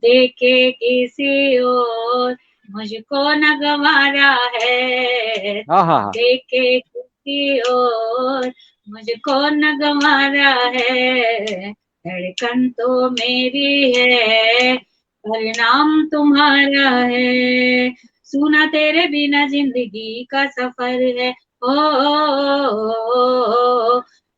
देखे किसी और मुझको न गंवारा है, देखे किसी और मुझको न गंवारा है, धड़कन तो मेरी है परिणाम तुम्हारा है, सुना तेरे बिना जिंदगी का सफर है, ओ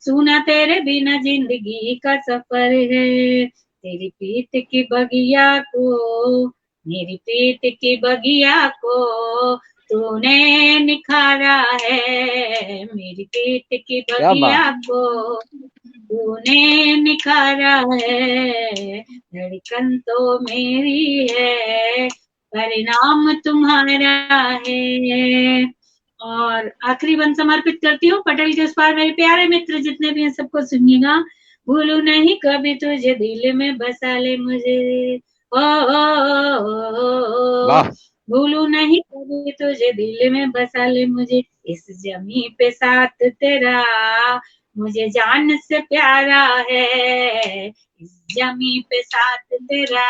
सुना तेरे बिना जिंदगी का सफर है, तेरी प्रीत की बगिया को मेरी प्रीत की बगिया को तूने निखारा है, मेरी प्रीत की बगिया को तूने निखारा है, धड़कन तो मेरी है परिणाम तुम्हारा है। और आखिरी बंद समर्पित करती हूँ पटेल के उस पार मेरे प्यारे मित्र जितने भी हैं सबको सुनिएगा। भूलू नहीं कभी तुझे दिल में बसा ले मुझे, भूलू नहीं कभी तुझे दिल में बसा ले मुझे, इस जमी पे साथ तेरा मुझे जान से प्यारा है, इस जमी पे साथ तेरा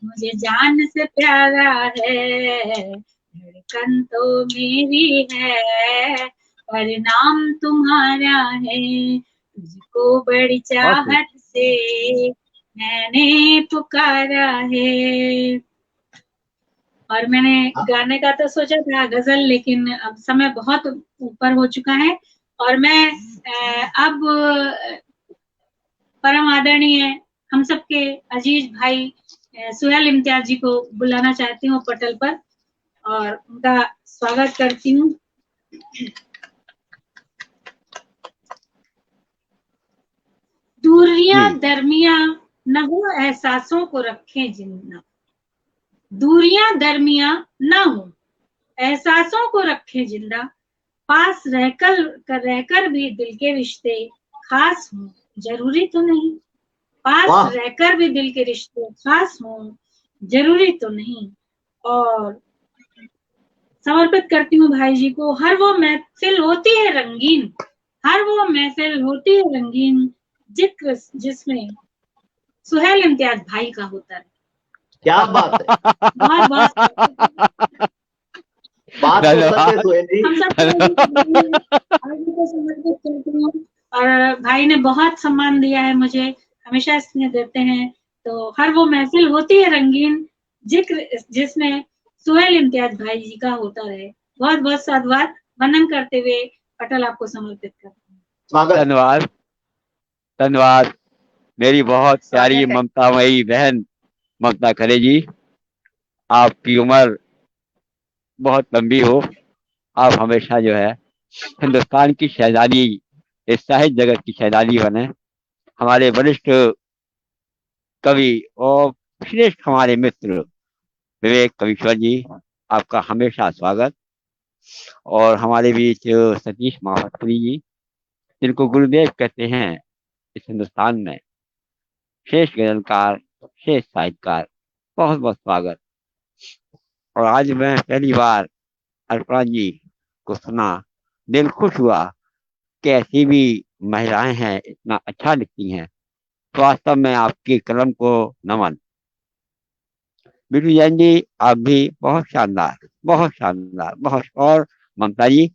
मुझे जान से प्यारा है, धड़कन तो मेरी है परिणाम तुम्हारा है, तुझको बड़ी चाहत से मैंने पुकारा है। और मैंने गाने का तो सोचा था गजल, लेकिन अब समय बहुत ऊपर हो चुका है और मैं अब परम आदरणीय हम सबके अजीज भाई सुहेल इम्तियाज जी को बुलाना चाहती हूँ पटल पर और उनका स्वागत करती हूँ। दूरियां दरमिया न हो एहसासों को रखें जिंदा, दूरियां दरमिया न हो एहसासों को रखें जिंदा, पास रहकर भी दिल के रिश्ते खास हों जरूरी तो नहीं, पास रहकर भी दिल के रिश्ते खास हों जरूरी तो नहीं। और समर्पित करती हूँ भाई जी को, हर वो महफिल होती है रंगीन, हर वो महफिल होती है रंगीन जिक्र जिसमें सुहेल इम्तियाज भाई का होता है। क्या बात है, बहुत बहुत बात तो सच है सुहेल जी। हम सब को समर्पित करती हूँ और भाई ने बहुत सम्मान दिया है मुझे, हमेशा स्नेह देते हैं। तो हर वो महफिल होती है रंगीन जिक्र जिसमें सुहेल इम्तियाज भाई जी का होता रहे। बहुत बहुत साधुवाद, वंदन करते हुए पटल आपको समर्पित करते हैं। धन्यवाद धन्यवाद मेरी बहुत प्यारी ममतामयी बहन ममता खरे जी, आपकी उम्र बहुत लंबी हो, आप हमेशा जो है हिंदुस्तान की शहजादी, इस साहित्य जगत की शहजादी बने। हमारे वरिष्ठ कवि और श्रेष्ठ हमारे मित्र विवेक कवीश्वर जी, आपका हमेशा स्वागत। और हमारे बीच सतीश माफतपुरी जी, जिनको गुरुदेव कहते हैं इस हिंदुस्तान में, श्रेष्ठ गजलकार, श्रेष्ठ साहित्यकार, बहुत बहुत स्वागत। और आज मैं पहली बार अर्पणा जी को सुना, दिल खुश हुआ कि ऐसी भी महिलाएं हैं इतना अच्छा लिखती हैं। तो वास्तव में आपके कलम को नमन। बिटू जैन जी, आप भी बहुत शानदार, बहुत शानदार, बहुत। और ममता जी,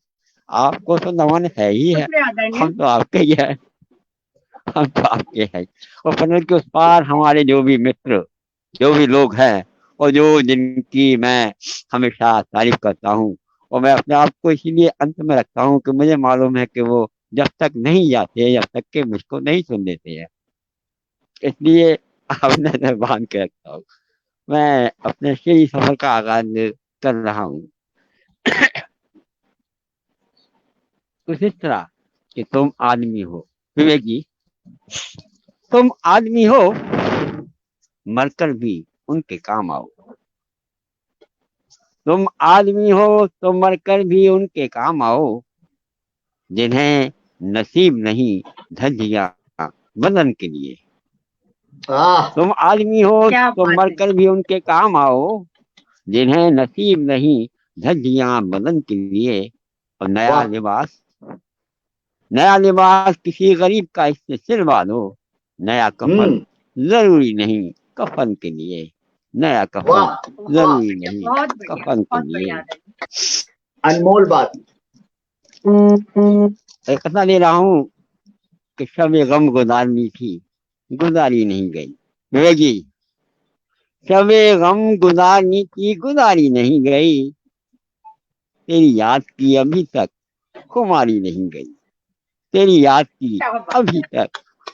आपको तो नमन है ही है, हम तो आपके ही है, हम तो आपके हैं। और पटल के उस पार हमारे जो भी मित्र, जो भी लोग हैं और जो जिनकी मैं हमेशा तारीफ करता हूँ और मैं अपने आप को इसीलिए अंत में रखता हूँ कि मुझे मालूम है कि वो जब तक नहीं जाते, जब तक कि मुझको नहीं सुन लेते हैं, इसलिए अपने से बांध के रखता हूँ। मैं अपने से ही सफर का आगाज कर रहा हूँ। कुछ इस तरह कि तुम आदमी हो विवेक जी, तुम आदमी हो, मरकर भी उनके काम आओ। तुम आदमी हो तो मरकर भी उनके काम आओ, जिन्हें नसीब नहीं धज्जियां बदन के लिए। तुम आदमी हो क्या तो बात है। मरकर भी उनके काम आओ, जिन्हें नसीब नहीं धज्जियां बदन के लिए। और नया लिबास किसी गरीब का इससे सिर बांधो, नया कफन जरूरी नहीं कफन के लिए। नया कफन जरूरी नहीं बहुत बढ़िया, कफन के बहुत लिए। बढ़िया। अनमोल बात। एक कथा दे रहा हूँ कि शब गम गुजारनी थी, गुजारी नहीं गई। विवेक जी, शब गम गुजारनी थी, गुजारी नहीं गई। तेरी याद की अभी तक खुमारी नहीं गई। तेरी याद की अभी तक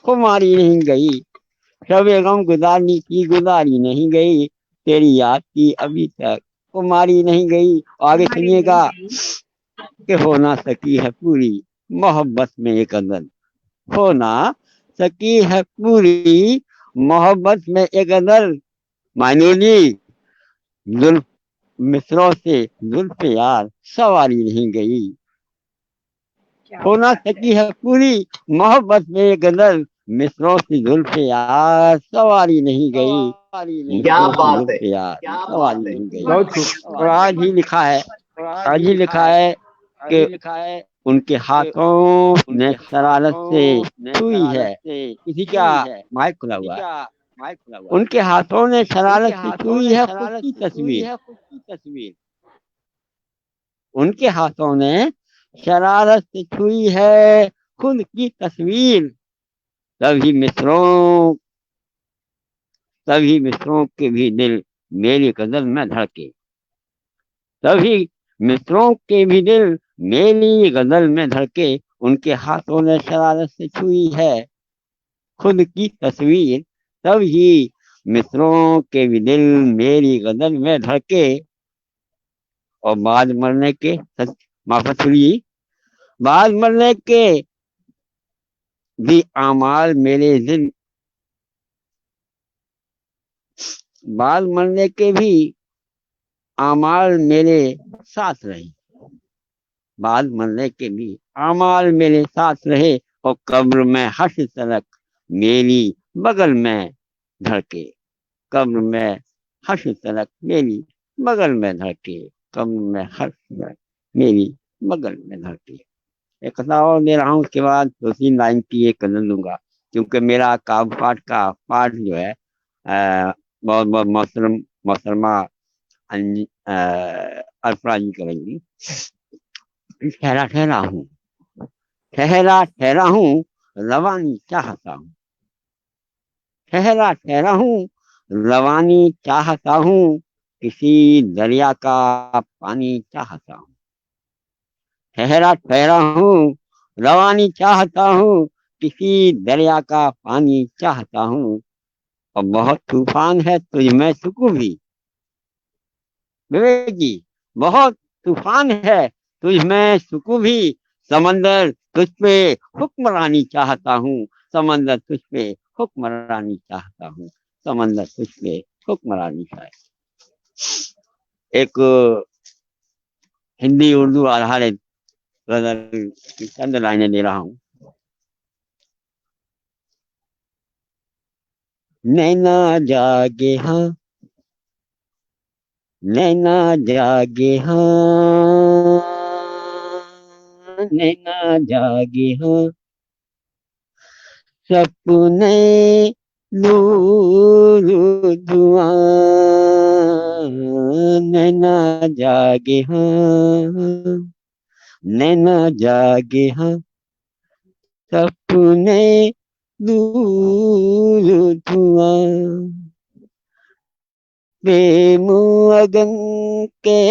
खुमारी नहीं गई। शब गम गुजारनी थी, गुजारी नहीं गई। तेरी याद की अभी तक खुमारी नहीं गई। आगे सुनिएगा कि हो ना सकी है पूरी मोहब्बत में एक अदल। हो ना सकी है पूरी मोहब्बत में एक अदल। मायनूली जुल्फ मिसरों से जुल्फ यार सवारी नहीं गई। हो ना सकी है पूरी मोहब्बत में एक अदल। मिसरों से जुल्फ यार सवारी नहीं गई। क्या मिसरों से बात है, जुल्फ यार सवारी नहीं गई। बहुत खूब। और आज ही लिखा है कि उनके हाथों ने शरारत से छुई है। किसी का माइक खुला हुआ है। उनके हाथों ने शरारत से छुई है खुद की तस्वीर। उनके हाथों ने शरारत से छुई है खुद की तस्वीर। तभी मित्रों के भी दिल मेरी कदर में धड़के। तभी मित्रों के भी दिल मेरी गजल में धड़के। उनके हाथों ने शरारत से छुई है खुद की तस्वीर। तभी मित्रों के भी दिल मेरी गजल में धड़के। और बाद मरने के माफत सुनिए, बाद मरने के भी आमाल मेरे दिल, बाद मरने के भी आमाल मेरे साथ रहे। बाद मरने के भी आमाल मेरे साथ रहे। और कब्र में हर्ष तलक मेरी बगल में धड़के। कब्र में हर्ष तलक मेरी बगल में धड़के। कब्र में हर्ष तलक मेरी बगल में धड़के। एक कथा और दे रहा हूँ, उसके बाद 2-3 लाइन की एक कदर लूंगा, क्योंकि मेरा काव्य पाठ का पाठ जो है बहुत बहुत मोहतरमा अर्पणा जी करेंगी। ठहरा ठहरा हूँ रवानी चाहता हूँ। ठहरा हूँ रवानी चाहता हूँ, किसी दरिया का पानी चाहता हूँ। ठहरा हूँ रवानी चाहता हूँ, किसी दरिया का पानी चाहता हूँ। और बहुत तूफान है तुझ में सुकून भी। विवेक जी, बहुत तूफान है तुझ में सुकून भी। समंदर तुझ पे हुक्मरानी चाहता हूँ। समंदर तुझ पे हुक्मरानी चाहता हूँ। समंदर तुझ पे हुक्मरानी चाहता। एक हिंदी उर्दू आधारित गजल की चंद लाइनें दे रहा हूँ। नैना जागे हाँ, नैना जागे हाँ, नैना जागे हाँ, सपने नूर धुआं। नैना जागे हाँ, नैना जागे हाँ, सपने नूर धुआं। प्रेम अगन के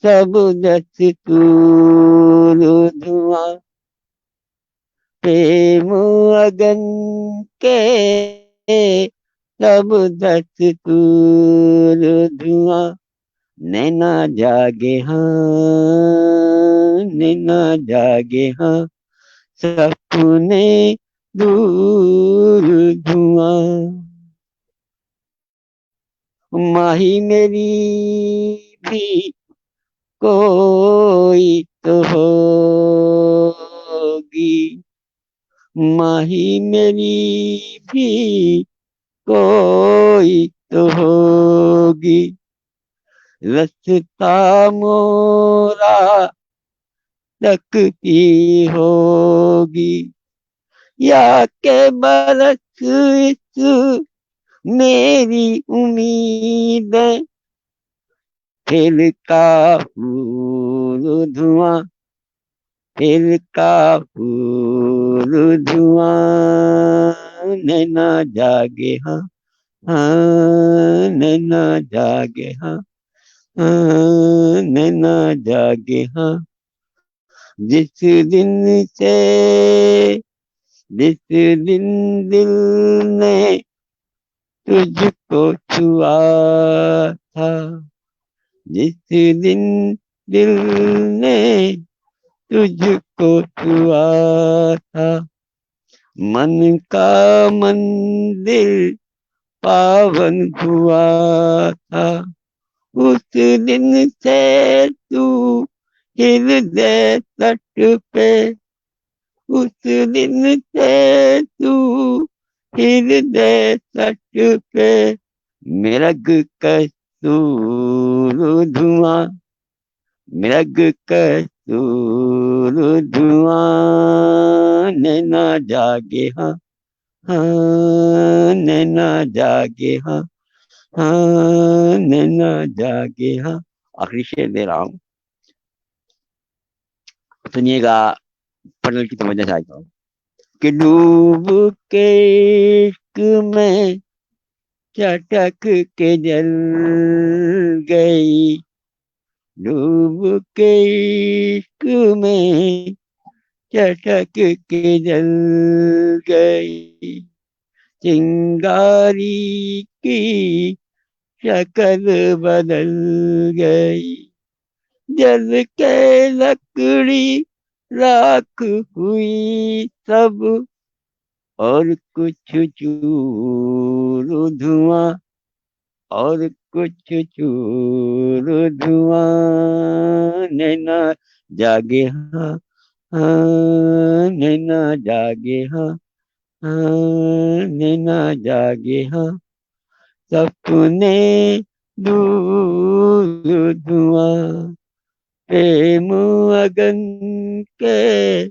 सब दस्तूर धुआं, प्रेम अगन के सब दस्तूर धुआं, नैना जागे हाँ, नैना जागे हाँ, सपने दूर धुआं। माही मेरी भी कोई तो होगी, माही मेरी भी कोई तो होगी, रास्ता मोरा तकती होगी, या के बरस इस मेरी उम्मीद, फिर का फूल धुआं, फिर का फूल धुआं, नैना जागे हाँ, हाँ नैना जागे हाँ, हाँ नैना जागे हाँ, जिस दिन से, जिस दिन दिल ने तुझको छुआ था, जिस दिन दिल ने तुझको छुआ था, मन का मंदिर पावन हुआ था, उस दिन से तू हृदय तट पे, उस दिन से तू हृदय तट पे, मृग कस्तूर धुआं, मृग कस्तूर धुआं, नैना जागे हाँ, हाँ नैना जागे हाँ, हाँ नैना जागे हाँ। आखिरी शेर दे रहा हूँ, सुनिएगा, पटल की समझना चाहता हूँ कि डूब के इश्क में चटक के जल गई, डूब के इश्क में चटक के जल गई, चिंगारी की शक्ल बदल गई, जल के लकड़ी राख हुई सब, और कुछ चूर धुआं, और कुछ चूर धुआं, नैना जागे हाँ, हाँ नैना जागे हाँ, हाँ नैना जागे हाँ, सपने दूर धुआं, प्रेम अगन के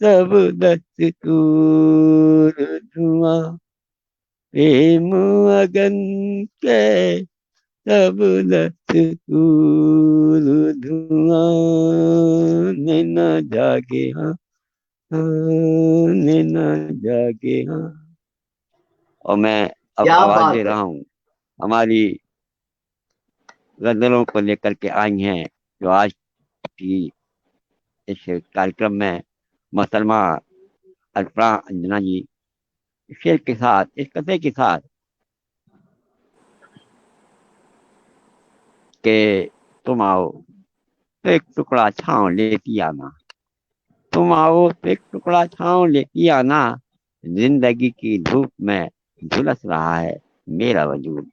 सब दस्तूर धुआं, प्रेम अगन के सब दस्तूर धुआं, नैना जागे हाँ, हाँ नैना जागे हाँ। और मैं अब क्या आवाज बात दे है। रहा हूँ हमारी गजलों को लेकर के आई हैं, जो आज की इस कार्यक्रम में मोहतरमा अर्पणा अंजना जी शेर के साथ, इस कथे के साथ कि तुम आओ तो एक टुकड़ा छाँव लेती आना, तुम आओ तो एक टुकड़ा छाँव लेती आना, जिंदगी की धूप में झुलस रहा है मेरा वजूद।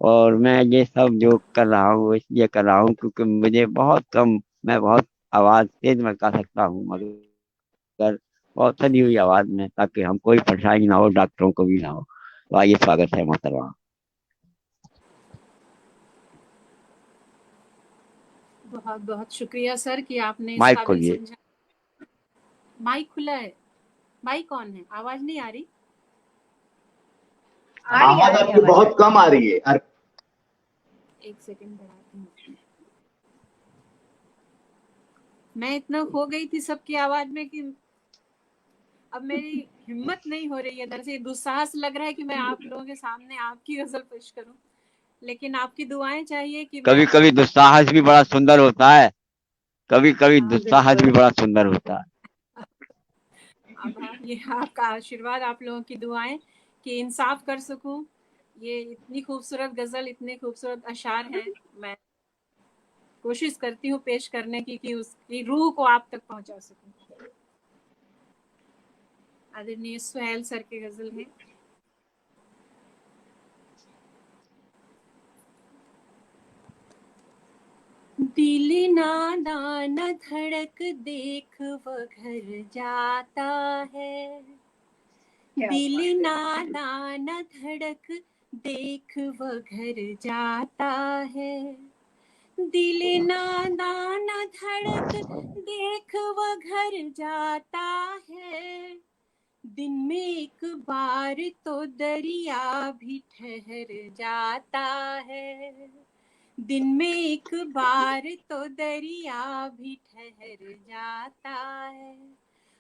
और मैं ये सब जो कर रहा हूँ इसलिए कर रहा हूँ क्योंकि मुझे बहुत कम, मैं बहुत आवाज़ तेज में कर सकता हूँ, मगर बहुत सजी हुई आवाज़ में, ताकि हम कोई परेशानी ना हो, डॉक्टरों को भी ना हो। तो आइए, स्वागत है मोहतरमा। बहुत बहुत शुक्रिया सर कि आपने इस माइक काबिल खोलिए। समझा। माइक खुला है, माइक ऑन है, आवाज नहीं आ रही? आवाज आपकी बहुत कम आ रही है। एक सेकंड बढ़ाती हूँ। मैं इतना खो गई थी सबकी आवाज में कि अब मेरी हिम्मत नहीं हो रही है, अंदर से दुस्साहस लग रहा है कि मैं आप लोगों के सामने आपकी गजल पेश करूं। लेकिन आपकी दुआएं चाहिए कि कभी मैं कभी दुस्साहस भी बड़ा सुंदर होता है, कभी कभी हाँ, दुस्साहस भी बड़ा सुंदर होता है। आभार, ये आपका आशीर्वाद, आप लोगों की दुआएं कि इंसाफ कर सकूं। ये इतनी खूबसूरत गजल, इतने खूबसूरत अशार हैं, मैं कोशिश करती हूँ पेश करने की कि उसकी रूह को आप तक पहुंचा सकूं। आदरणीय सुहेल सर की गजल है। दिल नादान धड़क देख वो घर जाता है, दिल नादान धड़क देख वो घर जाता है, दिल नादान धड़क देख वो घर जाता है, दिन में एक बार तो दरिया भी ठहर जाता है, दिन में एक बार तो दरिया भी ठहर जाता है।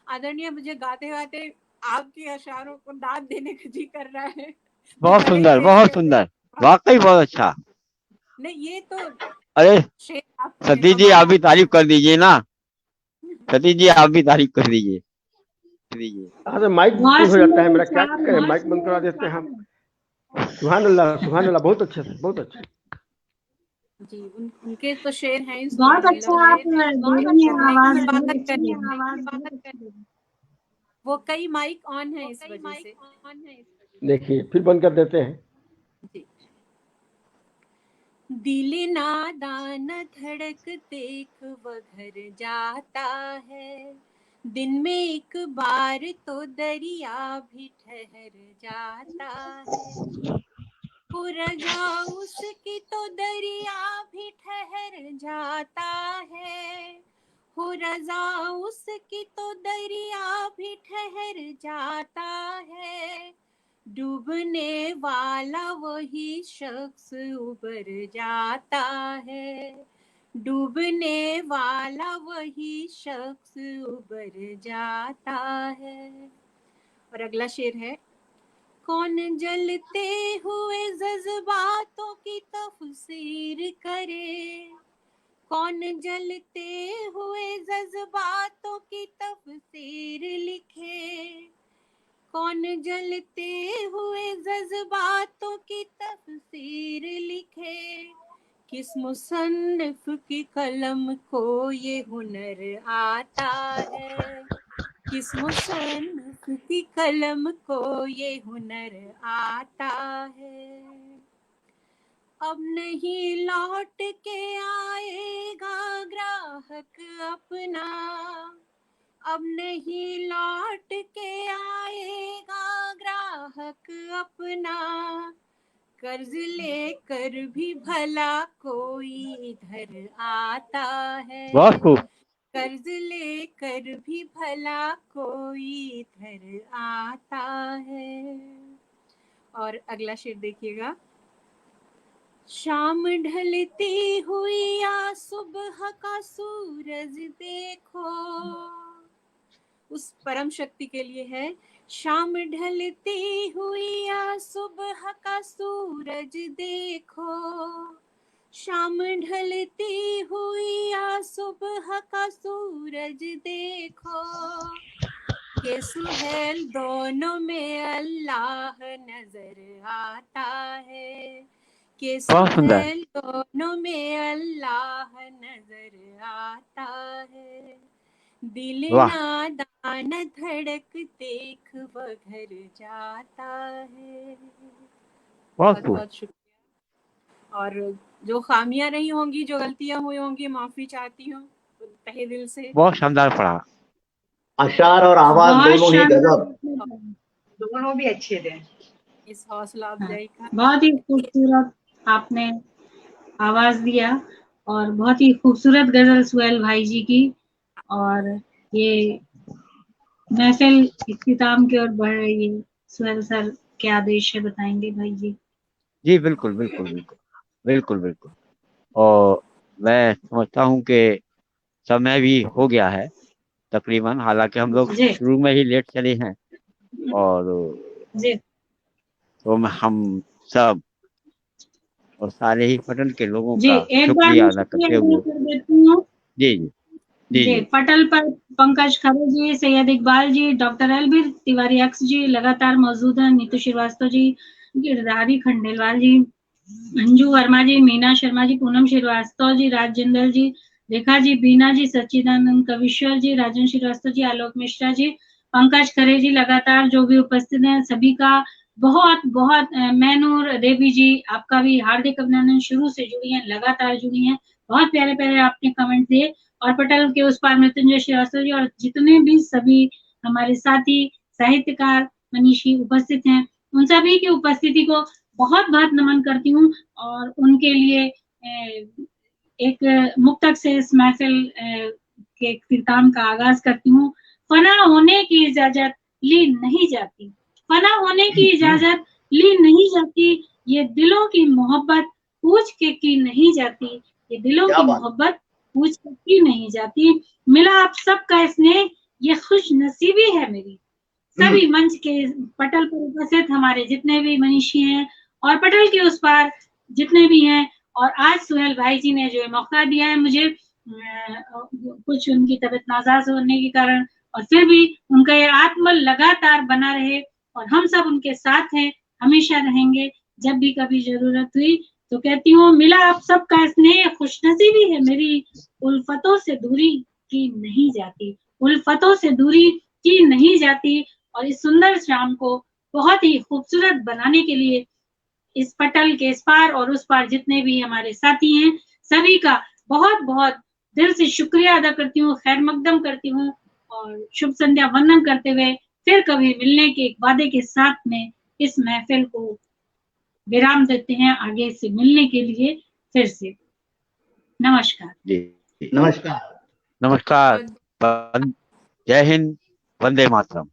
आदरणीय, मुझे गाते गाते आपके अशारों को दाद देने का जी कर रहा है। बहुत भले ही सुंदर, पेश बहुत कर सुंदर, दें। वाकई बहुत अच्छा। नहीं, ये तो अरे शेर आपने सतीश जी, आप भी तारीफ कर दीजिए ना, सतीश जी आप भी तारीफ कर दीजिए। हाँ, तो माइक बहुत बंद हो जाता है मेरा, क्या सुंदर करें, माइक बंद करा देते हैं हम। सुभान अल्लाह, सुभान अल्लाह, बहुत अच्छे से, बहुत अच्छे। जी, उनके तो शेर हैं ही बहुत सुभान अच्छा अल्लाह, आप दे रही हैं करने आवाज, की बहुत इबादत अच्छी करिए। आवाज, बहुत अच्छी दे रही हैं। वो कई माइक ऑन है इस वजह से। देखिए फिर बंद कर देते हैं। जी। दिल नादान धड़क देख वो घर जाता है, दिन में एक बार तो दरिया भी ठहर जाता है, हो रजा उसकी तो दरिया भी ठहर जाता है, हो रजा उसकी तो दरिया भी ठहर जाता है, डूबने वाला वही शख्स उबर जाता है, डूबने वाला वही शख्स उबर जाता है। और अगला शेर है, कौन जलते हुए जज्बातों की तफसीर करे, कौन जलते हुए जज्बातों की तफसीर लिखे, कौन जलते हुए जज्बातों की तफसीर लिखे, किस मुसन्निफ की कलम को ये हुनर आता है, किस मुसन्निफ की कलम को ये हुनर आता है, अब नहीं लौट के आएगा ग्राहक अपना, अब नहीं लौट के आएगा ग्राहक अपना, कर्ज लेकर भी भला कोई इधर आता है, बहुत खूब। कर्ज लेकर भी भला कोई इधर आता है। और अगला शेर देखिएगा, शाम ढलती हुई या सुबह का सूरज देखो, उस परम शक्ति के लिए है, शाम ढलती हुई या सुबह का सूरज देखो, शाम ढलती हुई या सुबह का सूरज देखो, के सुहेल दोनों में अल्लाह नजर आता है, के बहुत सुंदर। सुहेल दोनों में अल्लाह नजर आता है, दिल वाह, नादान धड़क देख वो घर जाता है। बहुत बहुत खूब। बहुत शुक्रिया। और जो खामियां रही होंगी, जो गलतियां हुई होंगी, माफी चाहती हूँ तहे दिल से। बहुत शानदार पढ़ा। अशार और आवाज बहुत दोनों ही शानदार, गजब। दोनों भी अच्छे थे। इस हौसला अफजाई का बहुत ही खूबसूरत आपने आवाज दिया और बहुत ही खूबसूरत गजल सुहेल भाई जी की। और ये महफिल इख्तिताम की ओर बढ़ रही है। सुहेल सर क्या आदेश है बताएंगे भाई जी? जी बिल्कुल बिल्कुल बिल्कुल बिल्कुल बिल्कुल। और मैं समझता हूँ कि समय भी हो गया है तकरीबन, हालांकि हम लोग जी शुरू में ही लेट चले हैं, और जी तो हम सब और सारे ही पटल के लोगों जी, का एक बार शुक्रिया मैं अदा शुक्रिया करते अदा हुए कर देती हूँ। जी जी जी जी, जी पटल पर पंकज खरे जी, सैयद इकबाल जी, डॉक्टर एलबीर तिवारी एक्स जी लगातार मौजूद हैं, नीतू श्रीवास्तव जी, गिरधारी खंडेलवाल जी, अंजू वर्मा जी, मीना शर्मा जी, पूनम श्रीवास्तव जी, राजेंद्र जी, रेखा जी, बीना जी, सच्चिदानंद कविश्वर जी, राजन श्रीवास्तव जी, आलोक मिश्रा जी, पंकज खरे जी, लगातार जो भी उपस्थित हैं सभी का बहुत बहुत मैनूर देवी जी, आपका भी हार्दिक अभिनंदन। शुरू से जुड़ी हैं, लगातार जुड़ी हैं, बहुत प्यारे प्यारे आपने कमेंट दिए। और पटल के उस पार मृत्युंजय श्रीवास्तव जी और जितने भी सभी हमारे साथी साहित्यकार मनीषी उपस्थित हैं, उन सभी की उपस्थिति को बहुत बहुत नमन करती हूँ और उनके लिए एक मुक्तक से इस महफिल के इख्तिताम का आगाज करती हूँ। फना होने की इजाजत ली नहीं जाती, फना होने की इजाजत ली नहीं जाती, ये दिलों की मोहब्बत पूछ के की नहीं जाती, ये दिलों क्या की बात। मोहब्बत पूछ के की नहीं जाती। मिला आप सबका स्नेह, ये खुश नसीबी है मेरी। सभी मंच के पटल पर उपस्थित हमारे जितने भी मनीषी हैं और पटल के उस पार जितने भी हैं, और आज सुहेल भाई जी ने जो मौका दिया है मुझे, कुछ उनकी तबीयत नासाज होने के कारण, और फिर भी उनका ये आत्मबल लगातार बना रहे और हम सब उनके साथ हैं, हमेशा रहेंगे। जब भी कभी जरूरत हुई तो कहती हूँ, मिला आप सबका स्नेह, खुशनसीबी है मेरी, उल्फतों से दूरी की नहीं जाती, उल्फतों से दूरी की नहीं जाती। और इस सुंदर शाम को बहुत ही खूबसूरत बनाने के लिए इस पटल के इस पार और उस पार जितने भी हमारे साथी हैं, सभी का बहुत बहुत दिल से शुक्रिया अदा करती हूँ, खैर मकदम करती हूँ और शुभ संध्या वंदन करते हुए फिर कभी मिलने के एक वादे के साथ में इस महफिल को विराम देते हैं, आगे से मिलने के लिए फिर से नमस्कार। जी नमस्कार। नमस्कार। जय हिंद, वंदे मातरम।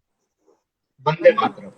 वंदे मातरम।